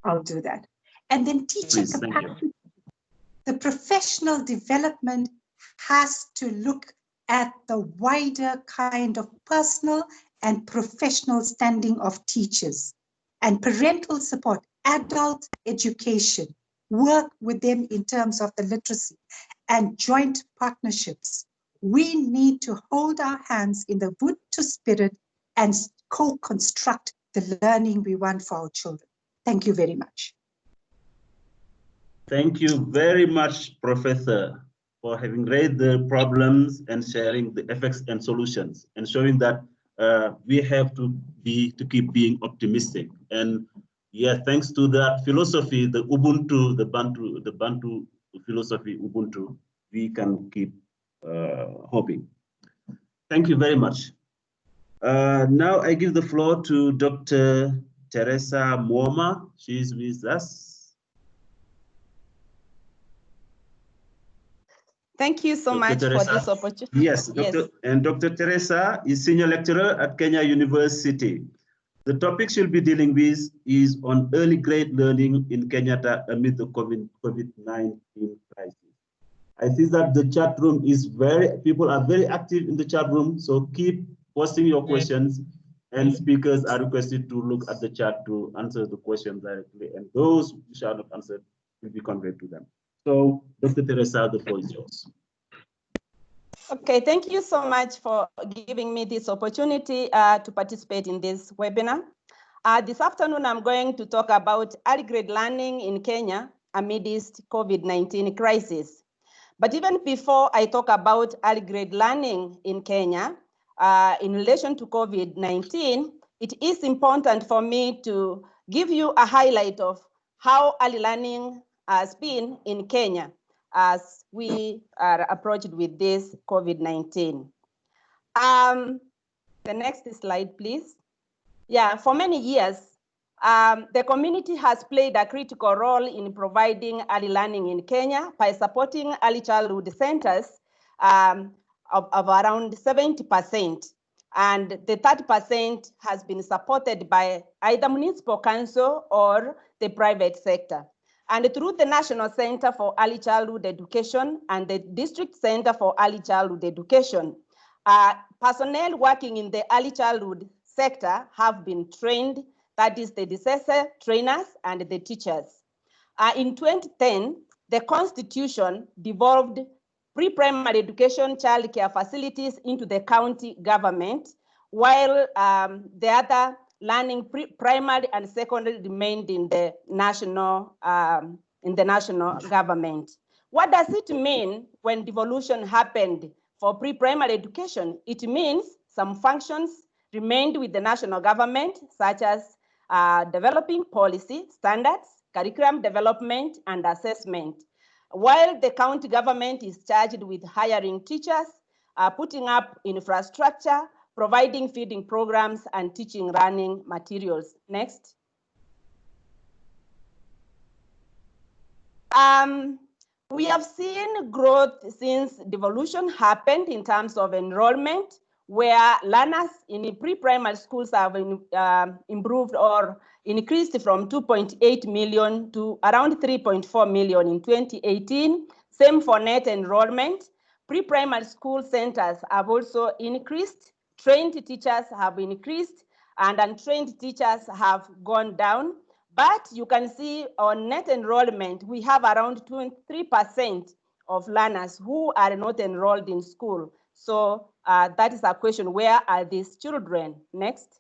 I'll do that. And then teacher Please, thank you. capacity. The professional development has to look at the wider kind of personal and professional standing of teachers and parental support, adult education, work with them in terms of the literacy and joint partnerships. We need to hold our hands in the Ubuntu spirit and co-construct the learning we want for our children. Thank you very much. Thank you very much, Professor, for having raised the problems and sharing the effects and solutions and showing that we have to keep being optimistic. And yeah, thanks to that philosophy, the Ubuntu, the Bantu philosophy, Ubuntu, we can keep hoping. Thank you very much. Now I give the floor to Dr. Teresa Mwoma. She's with us. Thank you so much for this opportunity. Yes, Dr. Teresa is Senior Lecturer at Kenya University. The topic she'll be dealing with is on early grade learning in Kenyatta amid the COVID-19 crisis. I see that the chat room is people are very active in the chat room, so keep posting your questions, and speakers are requested to look at the chat to answer the questions directly, and those which are not answered will be conveyed to them. So, Dr. Teresa, the floor is yours. Okay, thank you so much for giving me this opportunity to participate in this webinar. This afternoon, I'm going to talk about early grade learning in Kenya amidst COVID-19 crisis. But even before I talk about early grade learning in Kenya, in relation to COVID-19, it is important for me to give you a highlight of how early learning has been in Kenya as we are approached with this COVID-19. The next slide, please. Yeah, for many years, the community has played a critical role in providing early learning in Kenya by supporting early childhood centers of around 70%. And the 30% has been supported by either municipal council or the private sector. And through the National Center for Early Childhood Education and the District Center for Early Childhood Education, personnel working in the early childhood sector have been trained, that is the DSS trainers and the teachers. In 2010, the Constitution devolved pre-primary education childcare facilities into the county government, while the other learning primary and secondary remained in the national government. What does it mean when devolution happened for pre-primary education? It means some functions remained with the national government, such as developing policy, standards, curriculum development, and assessment, while the county government is charged with hiring teachers, putting up infrastructure, providing feeding programs, and teaching learning materials. Next. We have seen growth since devolution happened in terms of enrollment, where learners in pre-primary schools have improved or increased from 2.8 million to around 3.4 million in 2018. Same for net enrollment. Pre-primary school centers have also increased. Trained teachers have increased and untrained teachers have gone down. But you can see on net enrollment, we have around 23% of learners who are not enrolled in school. So that is a question, where are these children? Next.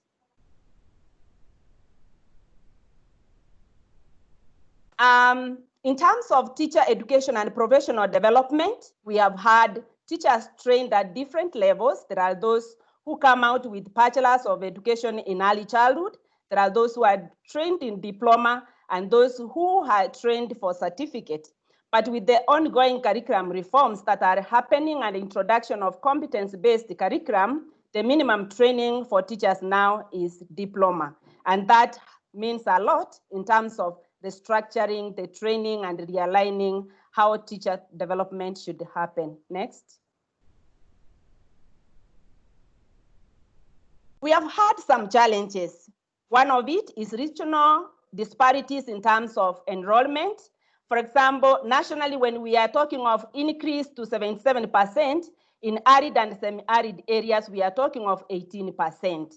In terms of teacher education and professional development, we have had teachers trained at different levels. There are those who come out with bachelors of education in early childhood. There are those who are trained in diploma and those who are trained for certificate. But with the ongoing curriculum reforms that are happening and introduction of competence-based curriculum, the minimum training for teachers now is diploma. And that means a lot in terms of the structuring, the training, and realigning how teacher development should happen. Next. We We have had some challenges. One of it is regional disparities in terms of enrollment. For example, nationally, when we are talking of increase to 77%, in arid and semi-arid areas, we are talking of 18%.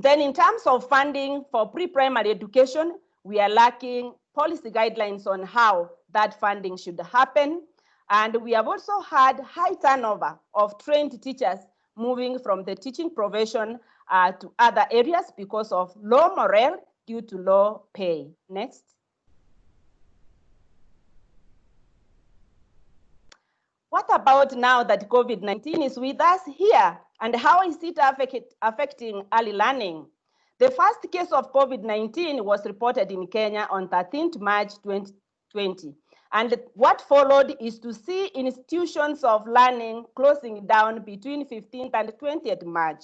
Then in terms of funding for pre-primary education, we are lacking policy guidelines on how that funding should happen. And we have also had high turnover of trained teachers moving from the teaching profession to other areas because of low morale due to low pay. Next. What about now that COVID-19 is with us here, and how is it affecting early learning? The first case of COVID-19 was reported in Kenya on 13th March 2020. And what followed is to see institutions of learning closing down between 15th and 20th March.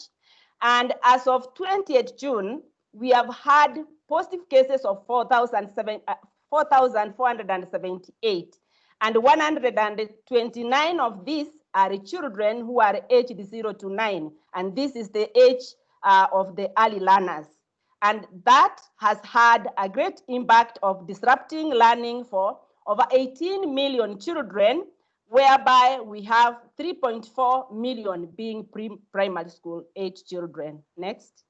And as of 20th June, we have had positive cases of 4,478. And 129 of these are children who are aged 0 to 9. And this is the age of the early learners. And that has had a great impact of disrupting learning for over 18 million children, whereby we have 3.4 million being primary school age children. Next.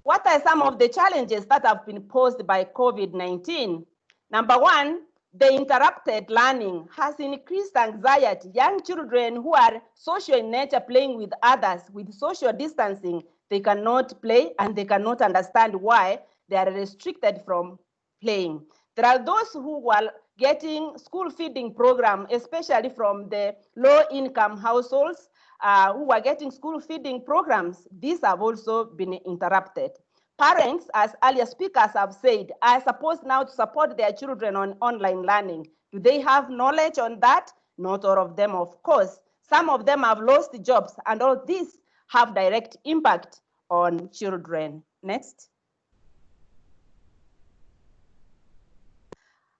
What are some of the challenges that have been posed by COVID-19? Number one, the interrupted learning has increased anxiety. Young children who are social in nature, playing with others with social distancing, they cannot play and they cannot understand why they are restricted from playing. There are those who are getting school feeding program, especially from the low-income households who are getting school feeding programs. These have also been interrupted. Parents, as earlier speakers have said, are supposed now to support their children on online learning. Do they have knowledge on that? Not all of them, of course. Some of them have lost jobs, and all these have direct impact on children. Next.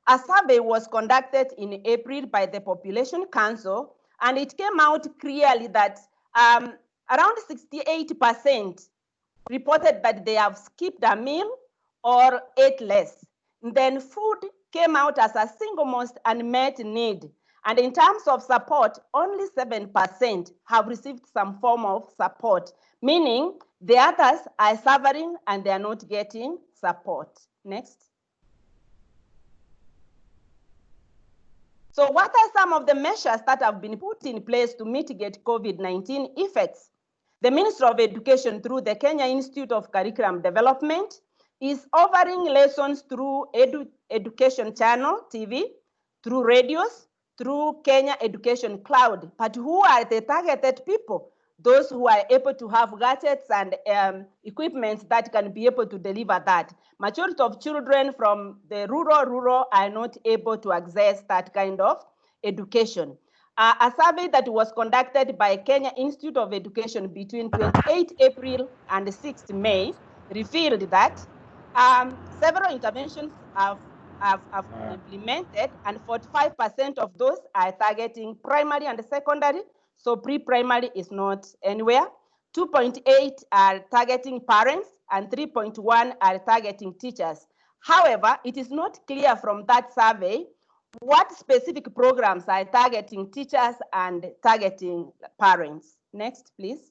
A survey was conducted in April by the Population Council, and it came out clearly that around 68% reported that they have skipped a meal or ate less. Then food came out as a single most unmet need. And in terms of support, only 7% have received some form of support, meaning the others are suffering and they are not getting support. Next. So what are some of the measures that have been put in place to mitigate COVID-19 effects? The Ministry of Education, through the Kenya Institute of Curriculum Development, is offering lessons through Education Channel TV, through radios, through Kenya Education Cloud. But who are the targeted people? Those who are able to have gadgets and equipment that can be able to deliver that. Majority of children from the rural are not able to access that kind of education. A survey that was conducted by Kenya Institute of Education between 28 April and 6 May revealed that several interventions have been implemented, and 45% of those are targeting primary and secondary, so pre-primary is not anywhere. 2.8 are targeting parents, and 3.1 are targeting teachers. However, it is not clear from that survey what specific programs are targeting teachers and targeting parents. Next, please.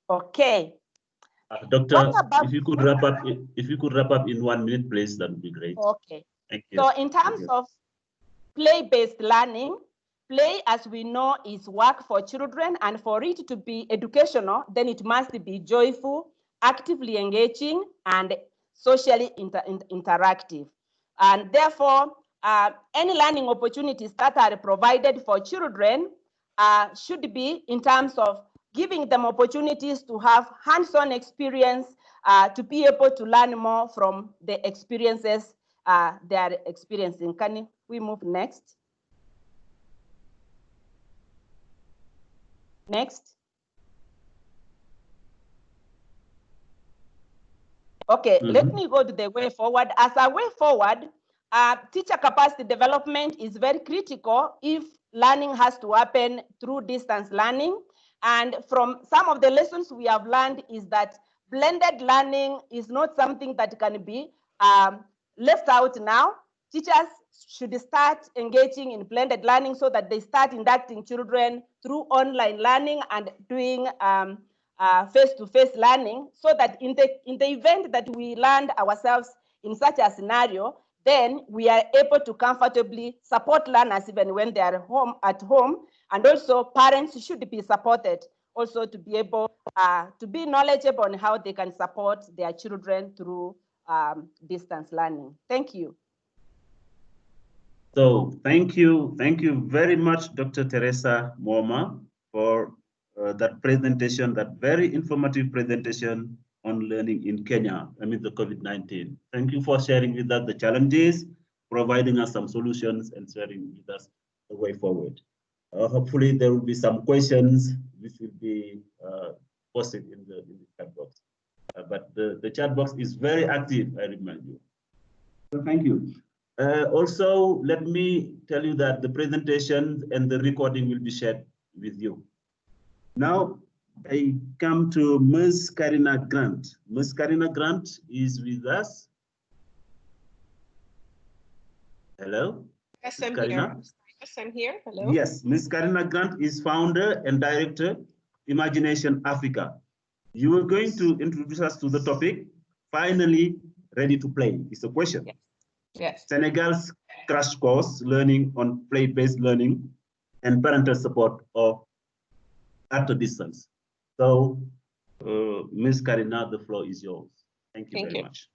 Okay. Doctor, if you could wrap up in 1 minute, please, that would be great. Okay. Thank you. So in terms of play-based learning, play, as we know, is work for children, and for it to be educational, then it must be joyful, actively engaging, and socially interactive. And therefore, any learning opportunities that are provided for children should be in terms of giving them opportunities to have hands-on experience, to be able to learn more from the experiences they are experiencing. Can we move next? Next. Okay, let me go to the way forward. As a way forward, teacher capacity development is very critical if learning has to happen through distance learning. And from some of the lessons we have learned is that blended learning is not something that can be left out now. Teachers should start engaging in blended learning so that they start inducting children through online learning and doing face-to-face learning, so that in the event that we land ourselves in such a scenario, then we are able to comfortably support learners even when they are at home. And also parents should be supported also to be able to be knowledgeable on how they can support their children through distance learning. Thank you. So thank you very much, Dr. Teresa Mwoma, for that presentation, that very informative presentation on learning in Kenya amid the COVID-19. Thank you for sharing with us the challenges, providing us some solutions, and sharing with us the way forward. Hopefully there will be some questions which will be posted in the chat box. But the chat box is very active, I remind you. So thank you. Also, let me tell you that the presentation and the recording will be shared with you. Now, I come to Ms. Karina Grant. Ms. Karina Grant is with us. Hello? Yes, I'm Karina? here. Yes, I'm here. Hello. Yes, Ms. Karina Grant is founder and director, Imagination Africa. You are going to introduce us to the topic, Finally Ready to Play. It's a question. Yes. Yes. Senegal's crash course learning on play-based learning and parental support of at a distance. So, Ms. Karina, the floor is yours. Thank you very much.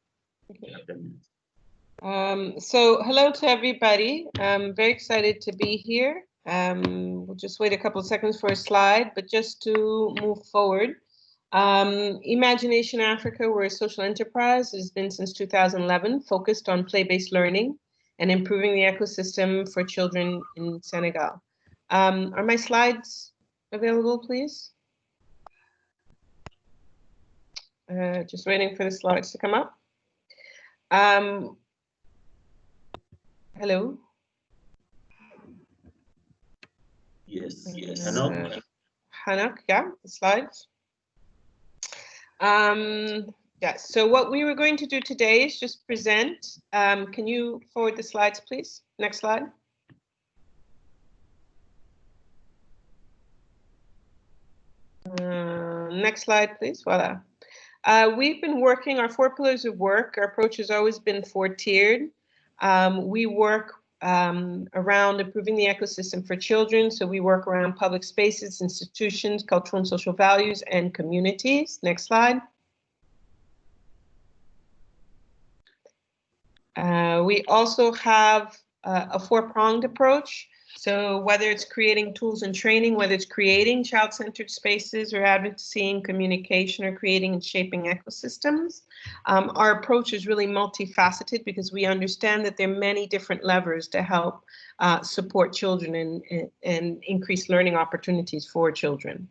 Thank you. 10 minutes. So hello to everybody. I'm very excited to be here. We'll just wait a couple of seconds for a slide, but just to move forward. Imagination Africa, we're a social enterprise. It has been since 2011, focused on play-based learning and improving the ecosystem for children in Senegal. Are my slides available, please? Just waiting for the slides to come up. Hello. Yes. Hanok, yeah, the slides. Yeah, so what we were going to do today is just present. Can you forward the slides, please? Next slide. Next slide, please. Voila. We've been working, our 4 pillars of work, our approach has always been 4-tiered. We work around improving the ecosystem for children. So we work around public spaces, institutions, cultural and social values, and communities. Next slide. We also have a 4-pronged approach. So whether it's creating tools and training, whether it's creating child-centered spaces or advocacy, communication, or creating and shaping ecosystems, our approach is really multifaceted because we understand that there are many different levers to help support children and increase learning opportunities for children.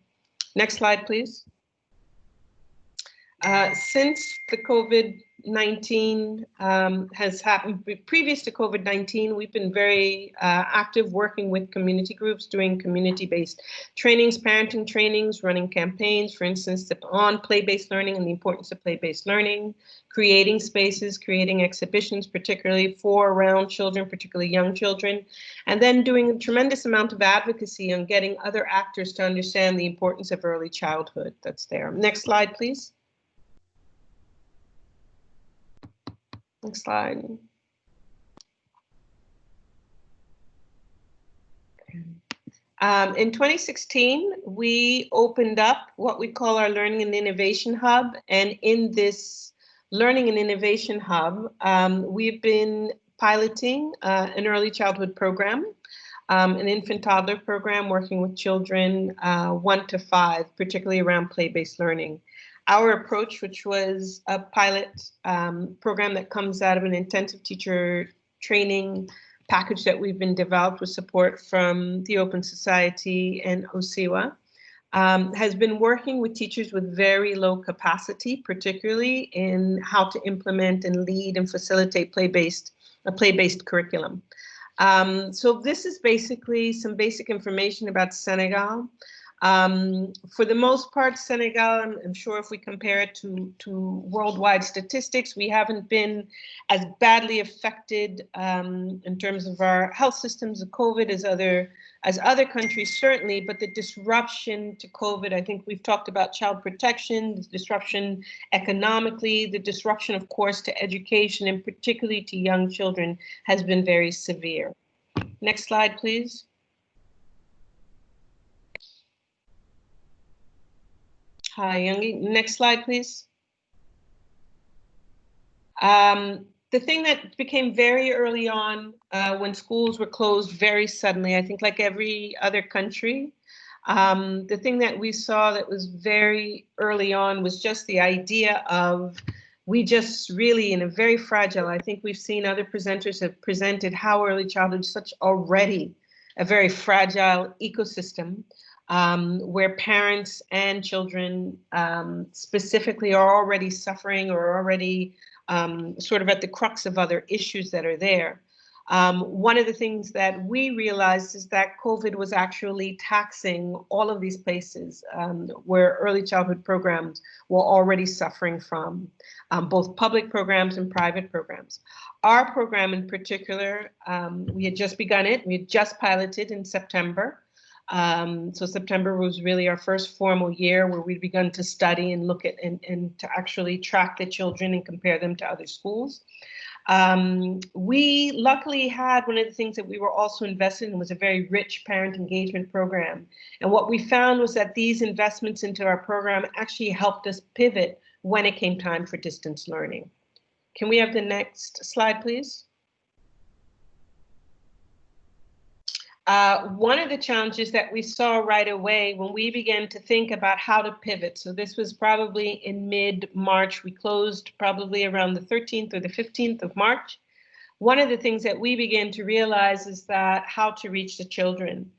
Next slide, please. Since the COVID-19 has happened, previous to COVID-19, we've been very active working with community groups, doing community-based trainings, parenting trainings, running campaigns, for instance, on play-based learning and the importance of play-based learning, creating spaces, creating exhibitions, particularly for around children, particularly young children, and then doing a tremendous amount of advocacy on getting other actors to understand the importance of early childhood. That's there. Next slide, please. Next slide. In 2016, we opened up what we call our Learning and Innovation Hub. And in this Learning and Innovation Hub, we've been piloting an early childhood program, an infant toddler program working with children 1 to 5, particularly around play-based learning. Our approach, which was a pilot program that comes out of an intensive teacher training package that we've been developed with support from the Open Society and OSIWA, has been working with teachers with very low capacity, particularly in how to implement and lead and facilitate play-based a play-based curriculum. So this is basically some basic information about Senegal. For the most part, Senegal, I'm sure if we compare it to worldwide statistics, we haven't been as badly affected in terms of our health systems of COVID as other countries, certainly, but the disruption to COVID, I think we've talked about child protection, the disruption economically, the disruption, of course, to education, and particularly to young children, has been very severe. Next slide, please. Hi, Youngie. Next slide, please. The thing that became very early on when schools were closed very suddenly, I think like every other country, the thing that we saw that was very early on was just the idea of we just really in a very fragile, I think we've seen other presenters have presented how early childhood is such already a very fragile ecosystem. Where parents and children specifically are already suffering or already sort of at the crux of other issues that are there. One of the things that we realized is that COVID was actually taxing all of these places where early childhood programs were already suffering from, both public programs and private programs. Our program in particular, we had just begun it, we had just piloted in September. So September was really our first formal year where we'd begun to study and look at and to actually track the children and compare them to other schools. We luckily had one of the things that we were also invested in was a very rich parent engagement program. And what we found was that these investments into our program actually helped us pivot when it came time for distance learning. Can we have the next slide, please? One of the challenges that we saw right away when we began to think about how to pivot, so this was probably in mid-March, we closed probably around the 13th or the 15th of March. One of the things that we began to realize is that how to reach the children.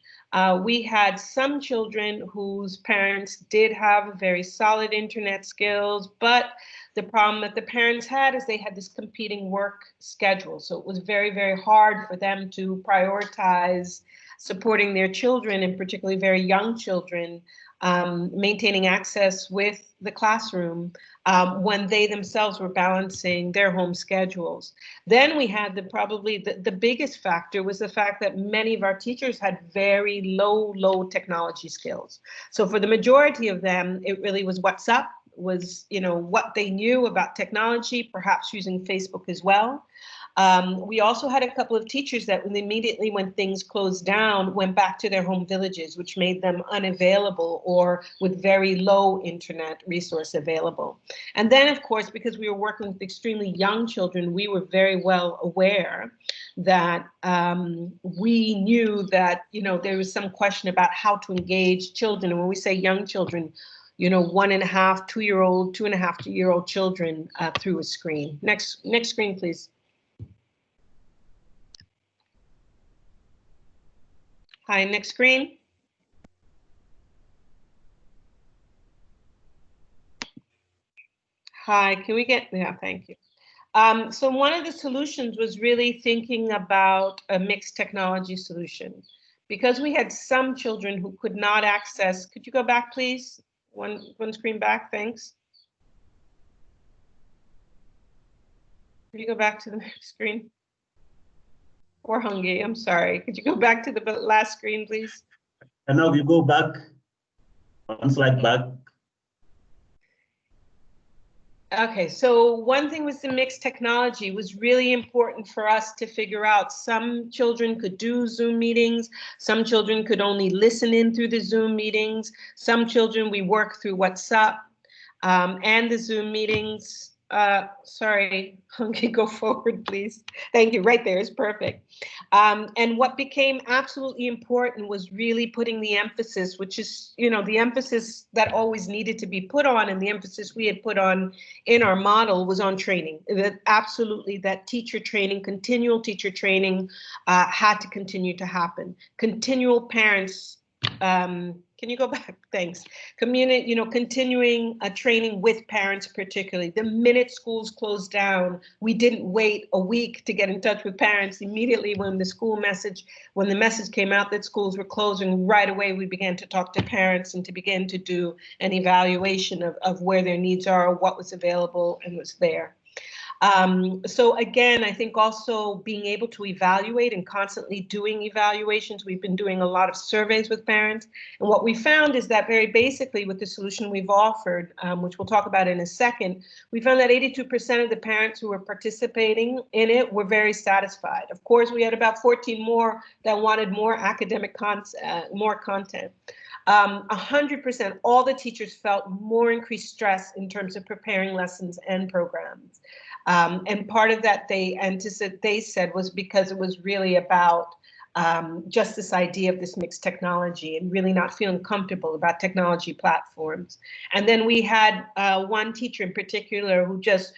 We had some children whose parents did have very solid internet skills, but the problem that the parents had is they had this competing work schedule. So it was very, very hard for them to prioritize supporting their children, and particularly very young children, maintaining access with the classroom when they themselves were balancing their home schedules. Then we had the biggest factor was the fact that many of our teachers had very low technology skills. So for the majority of them, it really was WhatsApp, was what they knew about technology, perhaps using Facebook as well. We also had a couple of teachers that immediately when things closed down, went back to their home villages, which made them unavailable or with very low internet resource available. And then, of course, because we were working with extremely young children, we were very well aware that we knew that, there was some question about how to engage children. And when we say young children, 1.5, 2-year-old, 2.5-year-old children through a screen. Next screen, please. Hi, next screen. Hi, can we get, yeah, thank you. So one of the solutions was really thinking about a mixed technology solution. Because we had some children who could not access, could you go back, please? One screen back, thanks. Could you go back to the next screen? Or Hungy, I'm sorry. Could you go back to the last screen, please? And now you go back, one slide back. Okay, so one thing with the mixed technology was really important for us to figure out. Some children could do Zoom meetings. Some children could only listen in through the Zoom meetings. Some children we work through WhatsApp and the Zoom meetings. Sorry, okay, go forward, please. Thank you, right there is perfect. And what became absolutely important was really putting the emphasis, which is, the emphasis that always needed to be put on, and the emphasis we had put on in our model was on training. That absolutely, that teacher training, continual teacher training had to continue to happen. Continual parents Can you go back? Thanks. Community, continuing training with parents, particularly. The minute schools closed down, we didn't wait a week to get in touch with parents. Immediately when the message came out that schools were closing, right away we began to talk to parents and to begin to do an evaluation of where their needs are, what was available and was there. So again, I think also being able to evaluate and constantly doing evaluations. We've been doing a lot of surveys with parents. And what we found is that very basically with the solution we've offered, which we'll talk about in a second, we found that 82% of the parents who were participating in it were very satisfied. Of course, we had about 14 more that wanted more academic more content. 100%, all the teachers felt more increased stress in terms of preparing lessons and programs. And part of that they said was because it was really about just this idea of this mixed technology and really not feeling comfortable about technology platforms. And then we had one teacher in particular who just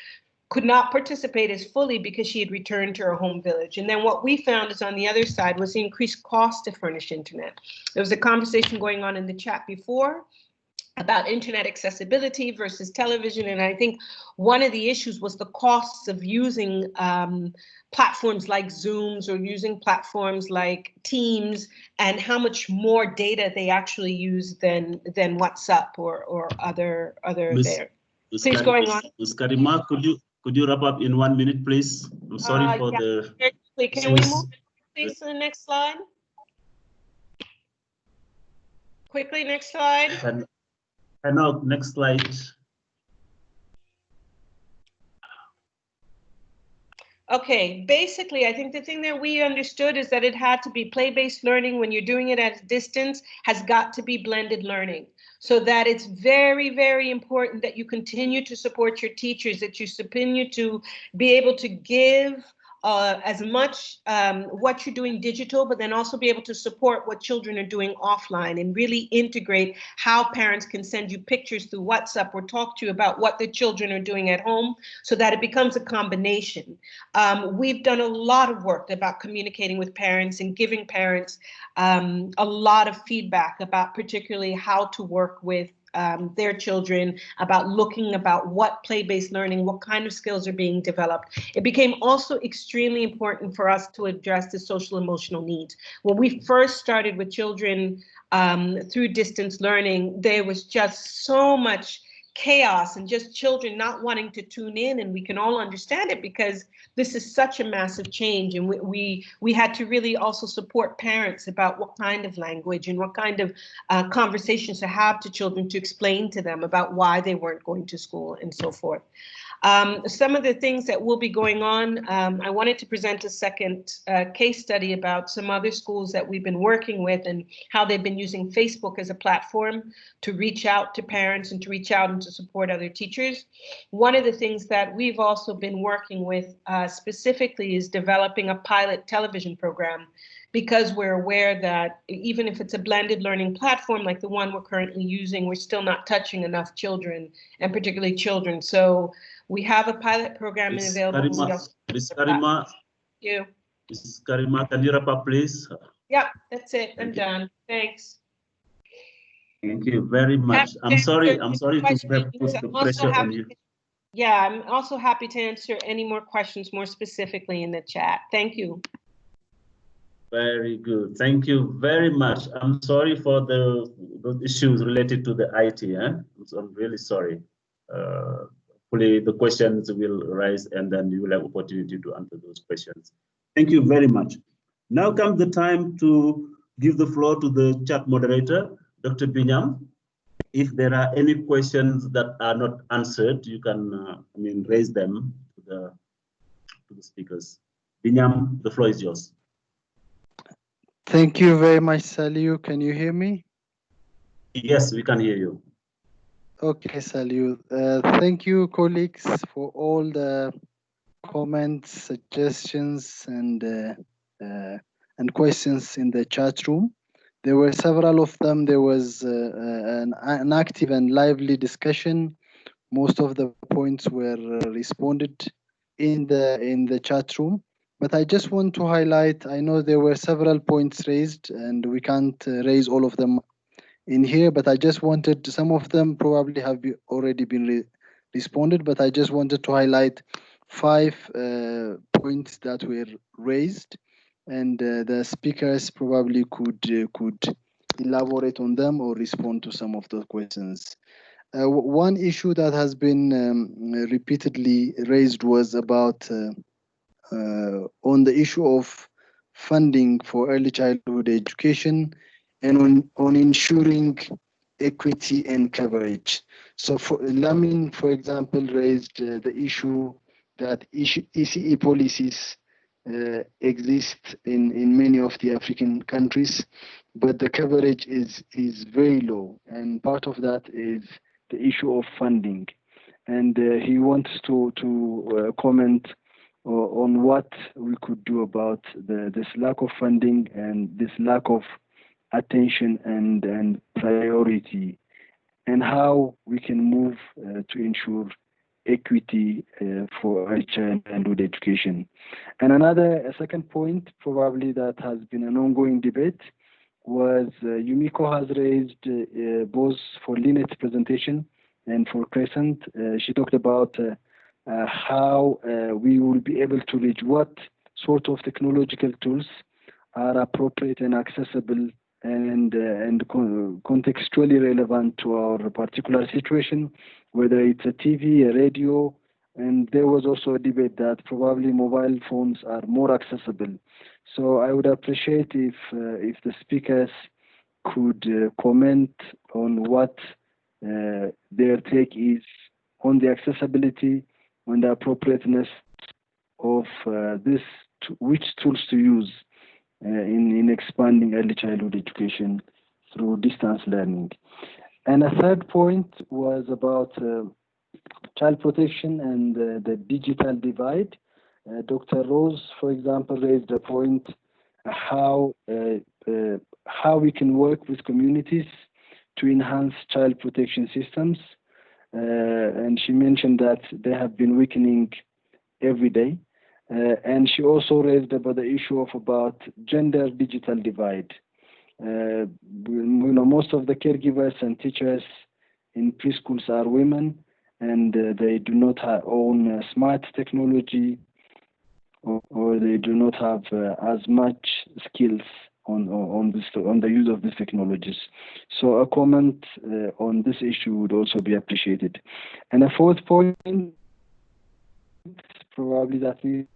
could not participate as fully because she had returned to her home village. And then what we found is on the other side was the increased cost to furnish internet. There was a conversation going on in the chat before about internet accessibility versus television. And I think one of the issues was the costs of using platforms like Zooms or using platforms like Teams and how much more data they actually use than WhatsApp or other there. Things going on. Ms. Karima, could you wrap up in 1 minute, please? I'm sorry for the... Can we move please to the next slide? Quickly, next slide. And now, next slide. Okay, basically, I think the thing that we understood is that it had to be play-based learning. When you're doing it at a distance, has got to be blended learning. So that it's very, very important that you continue to support your teachers, that you continue to be able to give as much what you're doing digital, but then also be able to support what children are doing offline and really integrate how parents can send you pictures through WhatsApp or talk to you about what the children are doing at home so that it becomes a combination. We've done a lot of work about communicating with parents and giving parents a lot of feedback about particularly how to work with their children, about looking about what play-based learning, what kind of skills are being developed. It became also extremely important for us to address the social emotional needs. When we first started with children through distance learning, there was just so much chaos and just children not wanting to tune in, and we can all understand it because this is such a massive change, and we had to really also support parents about what kind of language and what kind of conversations to have to children to explain to them about why they weren't going to school and so forth. Some of the things that will be going on, I wanted to present a second case study about some other schools that we've been working with and how they've been using Facebook as a platform to reach out to parents and to reach out and to support other teachers. One of the things that we've also been working with specifically is developing a pilot television program, because we're aware that even if it's a blended learning platform like the one we're currently using, we're still not touching enough children, and particularly children. So we have a pilot program available. Ms. Karima, Ms. Karima, can you wrap up, please? Yeah, that's it. I'm done. Thanks. Thank you very much. I'm sorry to have put the pressure on you. Yeah, I'm also happy to answer any more questions more specifically in the chat. Thank you. Very good. Thank you very much. I'm sorry for the issues related to the IT. I'm really sorry. Hopefully the questions will arise and then you will have opportunity to answer those questions. Thank you very much. Now comes the time to give the floor to the chat moderator, Dr. Binyam. If there are any questions that are not answered, you can raise them to the speakers. Binyam, the floor is yours. Thank you very much, Saliu. Can you hear me? Yes, we can hear you. Okay, Saliu. Thank you, colleagues, for all the comments, suggestions, and questions in the chat room. There were several of them. There was an active and lively discussion. Most of the points were responded in the chat room. But I just want to highlight, I know there were several points raised and we can't raise all of them in here, but I just wanted to, some of them probably have already been responded, but I just wanted to highlight 5 points that were raised, and the speakers probably could elaborate on them or respond to some of those questions. One issue that has been repeatedly raised was about on the issue of funding for early childhood education and on ensuring equity and coverage. So Lamin, for example, raised the issue that ECE policies exist in many of the African countries, but the coverage is very low, and part of that is the issue of funding. And he wants to comment on what we could do about this lack of funding and this lack of attention and priority, and how we can move to ensure equity for early childhood education. And a second point, probably that has been an ongoing debate, was Yumiko has raised both for Lynette's presentation and for Crescent. She talked about how we will be able to reach what sort of technological tools are appropriate and accessible and contextually relevant to our particular situation, whether it's a TV, a radio, and there was also a debate that probably mobile phones are more accessible. So I would appreciate if the speakers could comment on what their take is on the accessibility, on the appropriateness of which tools to use in expanding early childhood education through distance learning. And a third point was about child protection and the digital divide. Dr. Rose, for example, raised a point how we can work with communities to enhance child protection systems. And she mentioned that they have been weakening every day. And she also raised about the issue of about gender digital divide. Most of the caregivers and teachers in preschools are women, and they do not own smart technology, or they do not have as much skills on the use of these technologies. So a comment on this issue would also be appreciated. And a fourth point, probably that is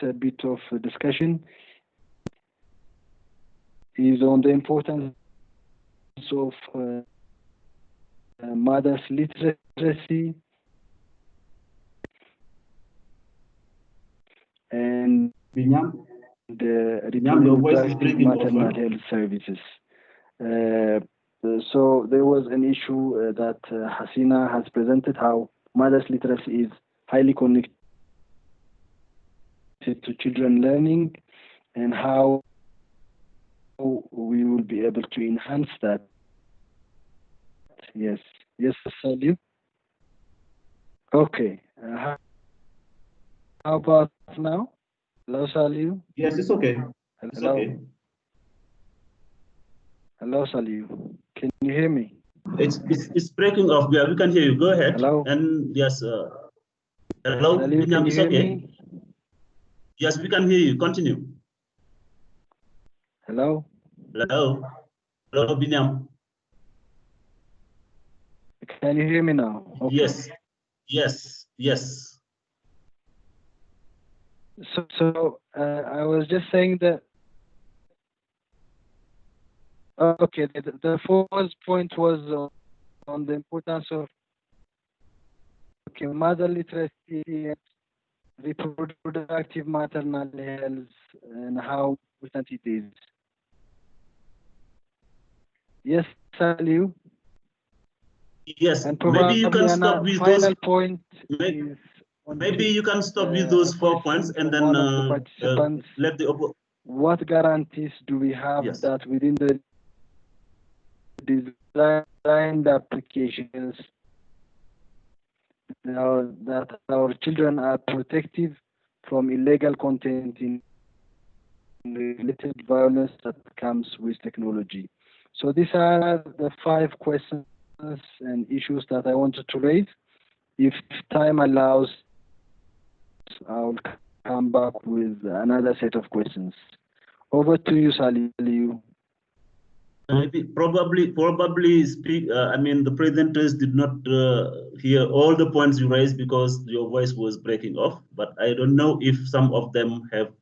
a bit of a discussion, is on the importance of mother's literacy and the reproductive maternal health services. So there was an issue that Hasina has presented, how mother's literacy is highly connected to children learning, and how we will be able to enhance that. Yes, Salim. Okay. How about now? Hello, Salim. Yes, it's okay. It's Hello. okay. Hello, Salim. Can you hear me? It's breaking off. Yeah, we can hear you. Go ahead. Hello. And yes. Hello. Salim, can you it's hear okay. me? Yes, we can hear you. Continue. Hello. Hello. Hello, Binyam. Can you hear me now? Okay. Yes. So I was just saying that. Okay, the fourth point was on the importance of mother literacy, reproductive maternal health, and how important it is. Yes, Saliu. Yes, and maybe you can stop with final those. point. Maybe you can stop with those 4 points and then let the. What guarantees do we have that within the designed applications that our children are protected from illegal content in related violence that comes with technology? So these are the 5 questions and issues that I wanted to raise. If time allows, I'll come back with another set of questions. Over to you, Saliu. Probably speak. I mean, the presenters did not hear all the points you raised because your voice was breaking off. But I don't know if some of them have,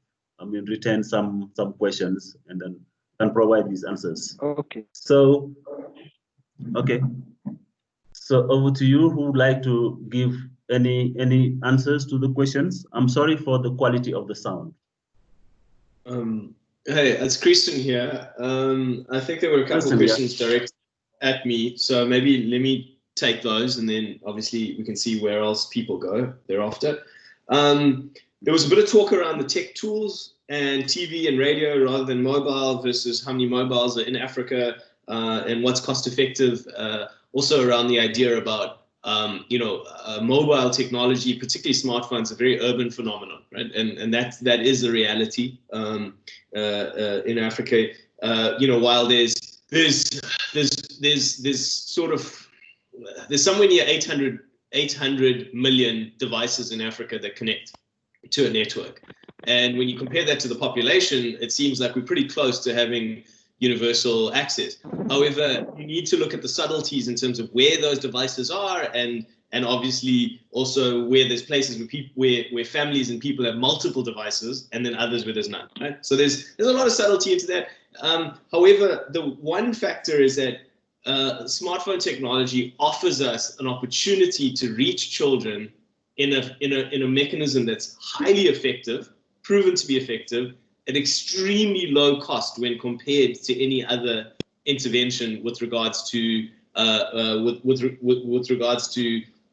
I mean, written some questions and then can provide these answers. Okay. So, okay. So over to you. Who would like to give any answers to the questions? I'm sorry for the quality of the sound. Hey, it's Christian here. I think there were a couple of questions directed at me, so maybe let me take those, and then obviously we can see where else people go thereafter. There was a bit of talk around the tech tools and TV and radio rather than mobile versus how many mobiles are in Africa and what's cost effective. Also around the idea about mobile technology, particularly smartphones, a very urban phenomenon, right? And that is a reality in Africa. While there's somewhere near 800 million devices in Africa that connect to a network, and when you compare that to the population, it seems like we're pretty close to having universal access. However, you need to look at the subtleties in terms of where those devices are, and obviously also where there's places where families and people have multiple devices, and then others where there's none. Right? So there's a lot of subtlety into that. However, the one factor is that smartphone technology offers us an opportunity to reach children in a mechanism that's highly effective, proven to be effective, at extremely low cost when compared to any other intervention with regards to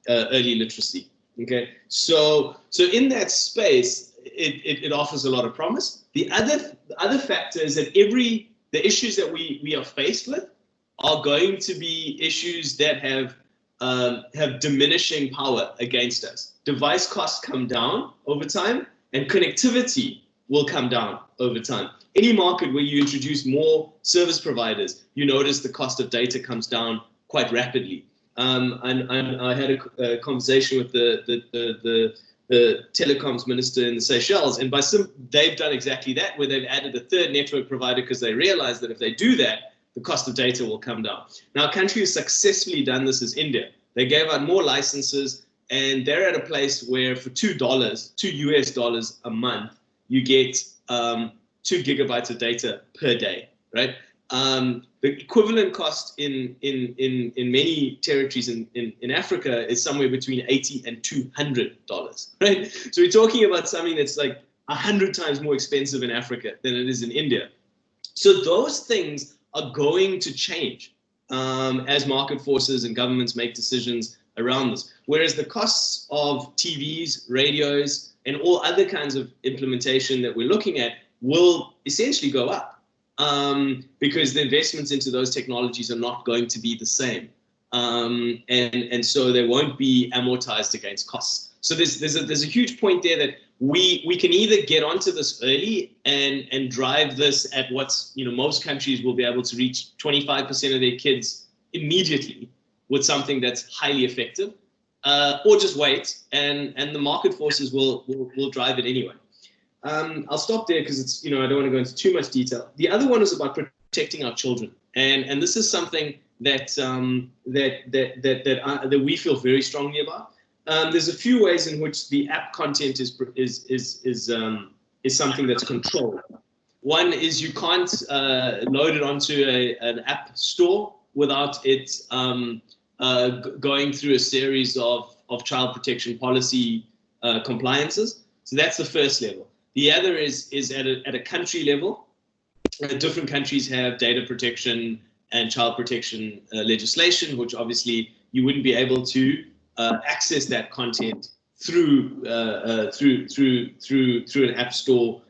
early literacy. Okay, so in that space, it offers a lot of promise. The other factor is that the issues that we are faced with are going to be issues that have diminishing power against us. Device costs come down over time, and connectivity will come down over time. Any market where you introduce more service providers, you notice the cost of data comes down quite rapidly. And I had a conversation with the telecoms minister in the Seychelles, and they've done exactly that, where they've added a third network provider because they realize that if they do that, the cost of data will come down. Now, a country who's successfully done this is India. They gave out more licenses, and they're at a place where for $2 a month, you get 2 gigabytes of data per day, right? The equivalent cost in many territories in Africa is somewhere between $80 and $200, right? So we're talking about something that's like 100 times more expensive in Africa than it is in India. So those things are going to change as market forces and governments make decisions around this. Whereas the costs of TVs, radios, and all other kinds of implementation that we're looking at will essentially go up because the investments into those technologies are not going to be the same. And so they won't be amortized against costs. So there's a huge point there that we can either get onto this early and drive this at what's, most countries will be able to reach 25% of their kids immediately with something that's highly effective, or just wait and the market forces will drive it anyway. I'll stop there because it's, I don't want to go into too much detail. The other one is about protecting our children, and this is something that that we feel very strongly about. There's a few ways in which the app content is something that's controlled. One is you can't load it onto an app store without it going through a series of child protection policy compliances. So that's the first level. The other is at a country level. Different countries have data protection and child protection legislation, which obviously you wouldn't be able to access that content through an app store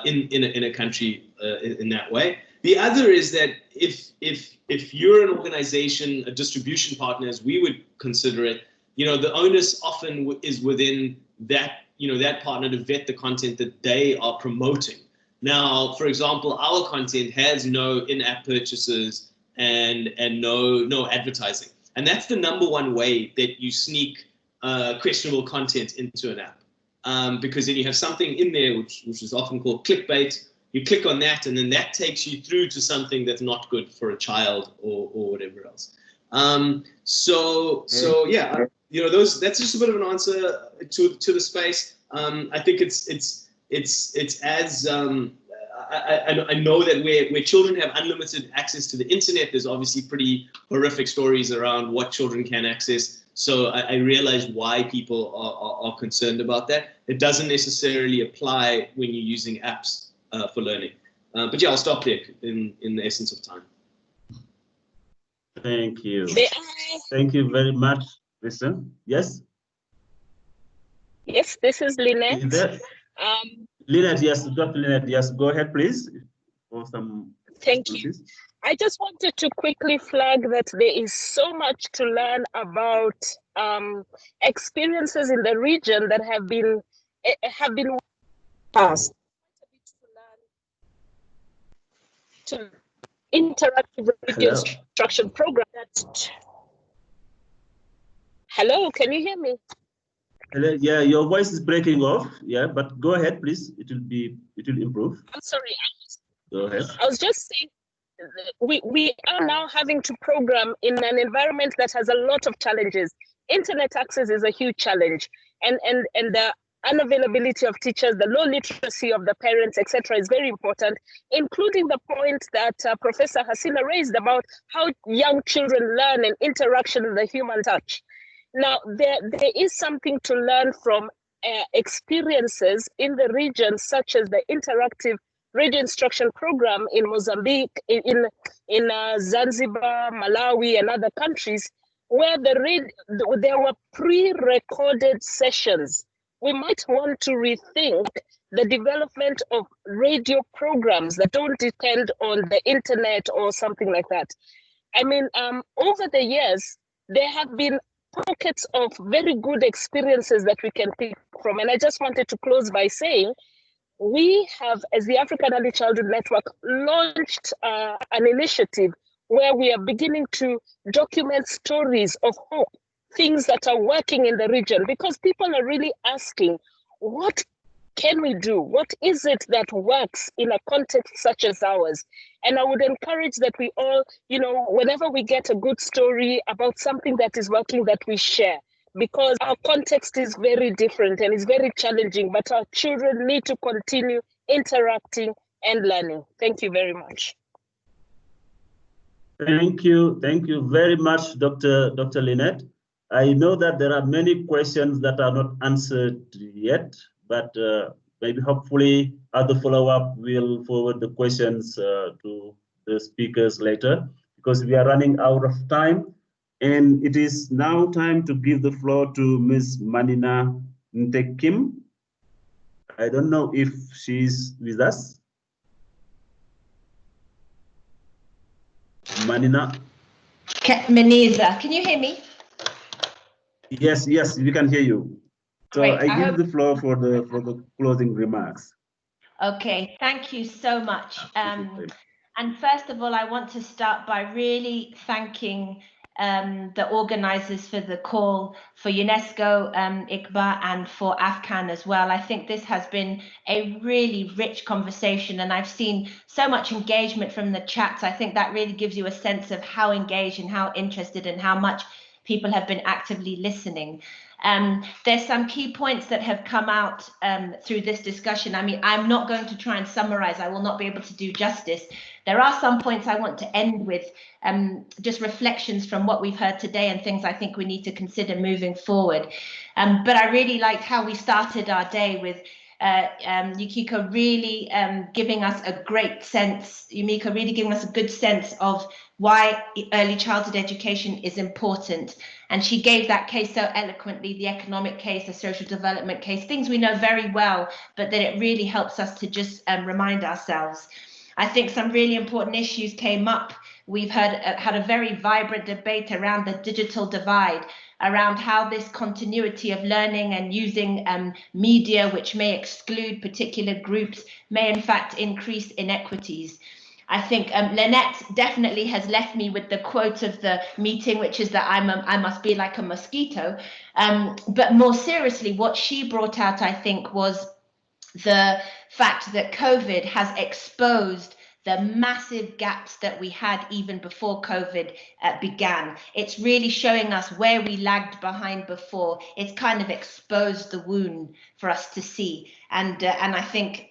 in a country in that way. The other is that if you're an organization, a distribution partner, as we would consider it, the onus often is within that that partner to vet the content that they are promoting. Now, for example, our content has no in-app purchases and no advertising. And that's the number one way that you sneak questionable content into an app, because then you have something in there which is often called clickbait. You click on that, and then that takes you through to something that's not good for a child or whatever else. So yeah, that's just a bit of an answer to the space. I think it's as I know that where children have unlimited access to the internet, there's obviously pretty horrific stories around what children can access. So I realize why people are concerned about that. It doesn't necessarily apply when you're using apps for learning. But yeah, I'll stop there in the essence of time. Thank you. Thank you very much, Listen. Yes? Yes, this is Lynette. Lynette, yes, Dr. Lynette, yes, go ahead, please. For some Thank you. I just wanted to quickly flag that there is so much to learn about experiences in the region that have been passed. To interactive radio instruction program. Hello, can you hear me? Hello, yeah, your voice is breaking off. Yeah, but go ahead, please. It will improve. I'm sorry. Go ahead. I was just saying, we are now having to program in an environment that has a lot of challenges. Internet access is a huge challenge, and the unavailability of teachers, the low literacy of the parents, etc., is very important, including the point that Professor Hasina raised about how young children learn and interaction with the human touch. Now, there is something to learn from experiences in the region, such as the interactive radio instruction program in Mozambique, in Zanzibar, Malawi, and other countries, where there were pre-recorded sessions. We might want to rethink the development of radio programs that don't depend on the internet or something like that. I mean, over the years, there have been pockets of very good experiences that we can pick from. And I just wanted to close by saying, we have, as the African Early Childhood Network, launched an initiative where we are beginning to document stories of hope, things that are working in the region, because people are really asking, what can we do? What is it that works in a context such as ours? And I would encourage that we all, whenever we get a good story about something that is working, that we share, because our context is very different and it's very challenging, but our children need to continue interacting and learning. Thank you very much. Thank you very much, Dr. Lynette. I know that there are many questions that are not answered yet, but maybe hopefully other follow-up will forward the questions to the speakers later, because we are running out of time. And it is now time to give the floor to Ms. Manina Ntekim. I don't know if she's with us. Manina. Maniza, can you hear me? Yes, we can hear you. So Great. I give the floor for the closing remarks. Okay, thank you so much. And first of all, I want to start by really thanking the organizers for the call, for UNESCO, ICBA, and for AFCAN as well. I think this has been a really rich conversation, and I've seen so much engagement from the chats. I think that really gives you a sense of how engaged and how interested and how much people have been actively listening. There's some key points that have come out through this discussion. I mean, I'm not going to try and summarize. I will not be able to do justice. There are some points I want to end with, just reflections from what we've heard today and things I think we need to consider moving forward. But I really liked how we started our day with Yumiko really giving us a great sense, Yumiko really giving us a good sense of why early childhood education is important. And she gave that case so eloquently, the economic case, the social development case, things we know very well, but that it really helps us to just remind ourselves. I think some really important issues came up. We've had a very vibrant debate around the digital divide, around how this continuity of learning and using media which may exclude particular groups may in fact increase inequities. I think Lynette definitely has left me with the quote of the meeting, which is that I must be like a mosquito. But more seriously, what she brought out, I think, was the fact that COVID has exposed the massive gaps that we had even before COVID began. It's really showing us where we lagged behind before. It's kind of exposed the wound for us to see. And I think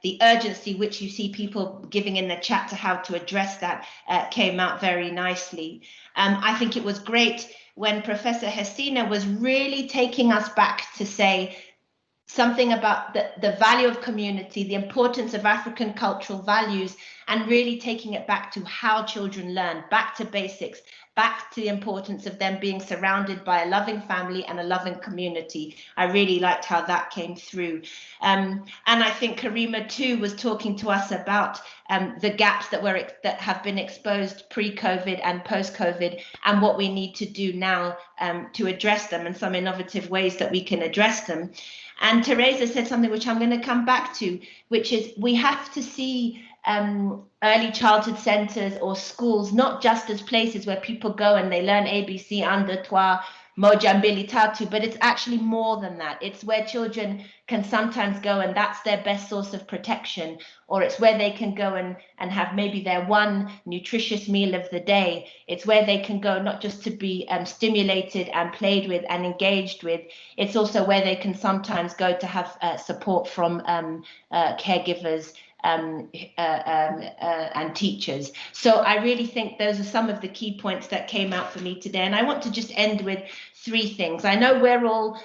the urgency which you see people giving in the chat to how to address that came out very nicely. I think it was great when Professor Hesina was really taking us back to say something about the value of community, the importance of African cultural values, and really taking it back to how children learn, back to basics, back to the importance of them being surrounded by a loving family and a loving community. I really liked how that came through. And I think Karima too was talking to us about the gaps that have been exposed pre-COVID and post-COVID, and what we need to do now to address them, and some innovative ways that we can address them. And Teresa said something which I'm going to come back to, which is we have to see early childhood centres or schools not just as places where people go and they learn ABC, un, deux, trois, moja, mbili, tatu, but it's actually more than that. It's where children can sometimes go and that's their best source of protection, or it's where they can go and have maybe their one nutritious meal of the day. It's where they can go not just to be stimulated and played with and engaged with, it's also where they can sometimes go to have support from caregivers and teachers. So I really think those are some of the key points that came out for me today. And I want to just end with 3 things. I know we're all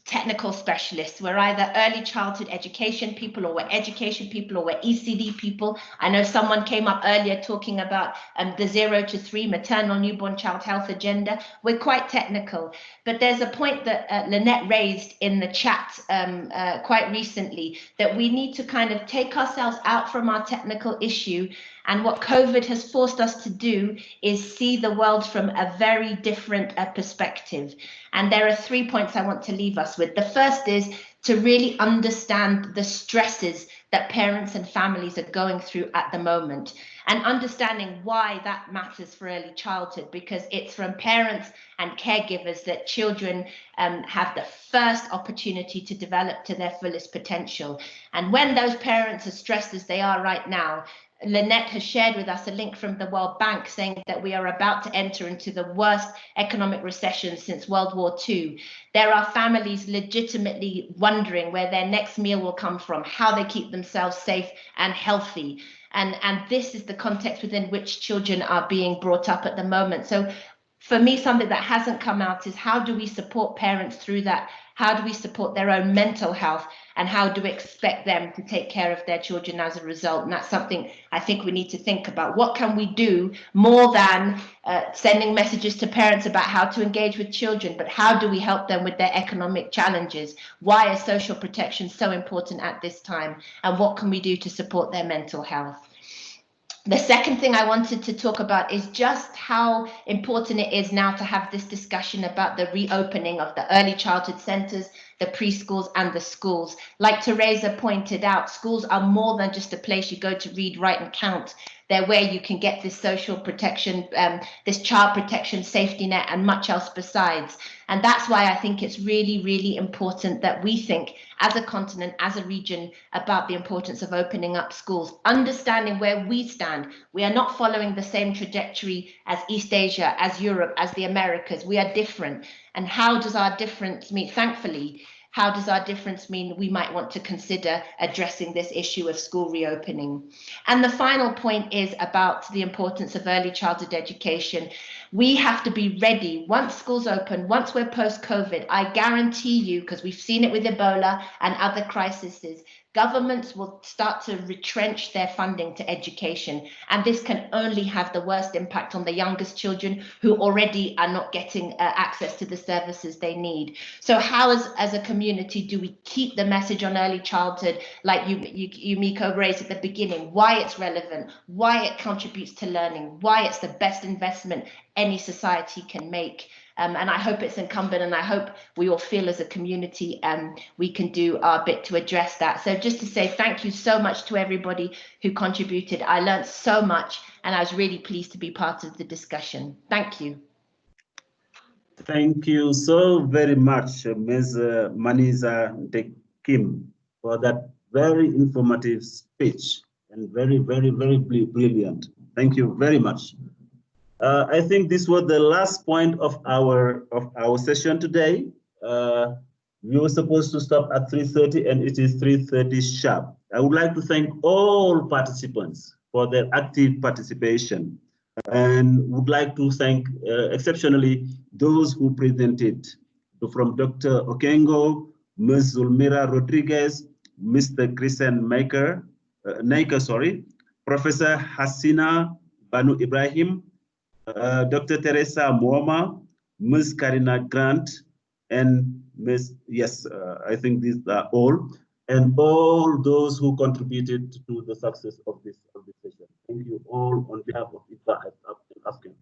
technical specialists. We're either early childhood education people, or we're education people, or we're ECD people. I know someone came up earlier talking about the 0 to 3 maternal newborn child health agenda. We're quite technical, but there's a point that Lynette raised in the chat quite recently, that we need to kind of take ourselves out from our technical issue. And what COVID has forced us to do is see the world from a very different perspective. And there are 3 points I want to leave us with. The first is to really understand the stresses that parents and families are going through at the moment, and understanding why that matters for early childhood, because it's from parents and caregivers that children have the first opportunity to develop to their fullest potential. And when those parents are stressed as they are right now, Lynette has shared with us a link from the World Bank saying that we are about to enter into the worst economic recession since World War II. There are families legitimately wondering where their next meal will come from, how they keep themselves safe and healthy. And this is the context within which children are being brought up at the moment. So for me, something that hasn't come out is how do we support parents through that? How do we support their own mental health? And how do we expect them to take care of their children as a result? And that's something I think we need to think about. What can we do more than sending messages to parents about how to engage with children, but how do we help them with their economic challenges? Why is social protection so important at this time? And what can we do to support their mental health? The second thing I wanted to talk about is just how important it is now to have this discussion about the reopening of the early childhood centres, the preschools and the schools. Like Teresa pointed out, schools are more than just a place you go to read, write and count. They're where you can get this social protection, this child protection safety net and much else besides. And that's why I think it's really, really important that we think as a continent, as a region, about the importance of opening up schools, understanding where we stand. We are not following the same trajectory as East Asia, as Europe, as the Americas. We are different. And how does our difference mean, thankfully, how does our difference mean we might want to consider addressing this issue of school reopening? And the final point is about the importance of early childhood education. We have to be ready once schools open, once we're post-COVID. I guarantee you, because we've seen it with Ebola and other crises, governments will start to retrench their funding to education. And this can only have the worst impact on the youngest children who already are not getting access to the services they need. So how as a community do we keep the message on early childhood, like Yumiko raised at the beginning, why it's relevant, why it contributes to learning, why it's the best investment any society can make. And I hope it's incumbent, and I hope we all feel as a community we can do our bit to address that. So just to say thank you so much to everybody who contributed. I learned so much, and I was really pleased to be part of the discussion. Thank you. Thank you so very much, Ms. Maniza De Kim, for that very informative speech and very, very, very brilliant. Thank you very much. I think this was the last point of our session today. We were supposed to stop at 3:30 and it is 3:30 sharp. I would like to thank all participants for their active participation, and would like to thank exceptionally those who presented, from Dr. Okengo, Ms. Zulmira Rodriguez, Mr. Christian Naker, Professor Hasina Banu Ibrahim, Dr. Teresa Muama, Ms. Karina Grant, and I think these are all, and all those who contributed to the success of this session. Thank you all on behalf of IFA African.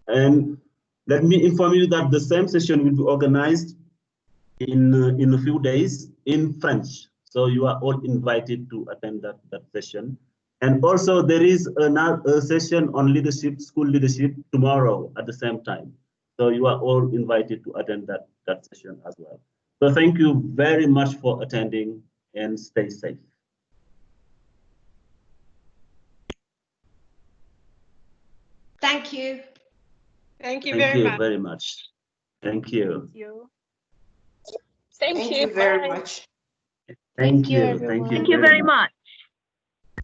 And let me inform you that the same session will be organized in a few days in French. So you are all invited to attend that session. And also there is a session on leadership, school leadership, tomorrow at the same time. So you are all invited to attend that session as well. So thank you very much for attending, and stay safe. Thank you. Thank you Thank you very much. very much. Thank you. Thank you very much. Thank you. everyone. Thank you. Thank you very much.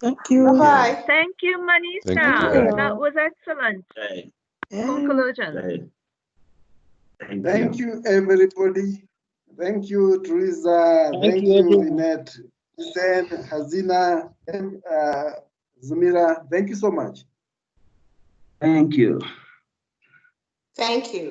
Thank you. Bye-bye. Thank you, Manisa. Thank you. That was excellent. Okay. Conclusion. Okay. Thank you, everybody. Thank you, Teresa. Thank you, Lynette, Hussein, Hazina, Zamira. Thank you so much. Thank you. Thank you.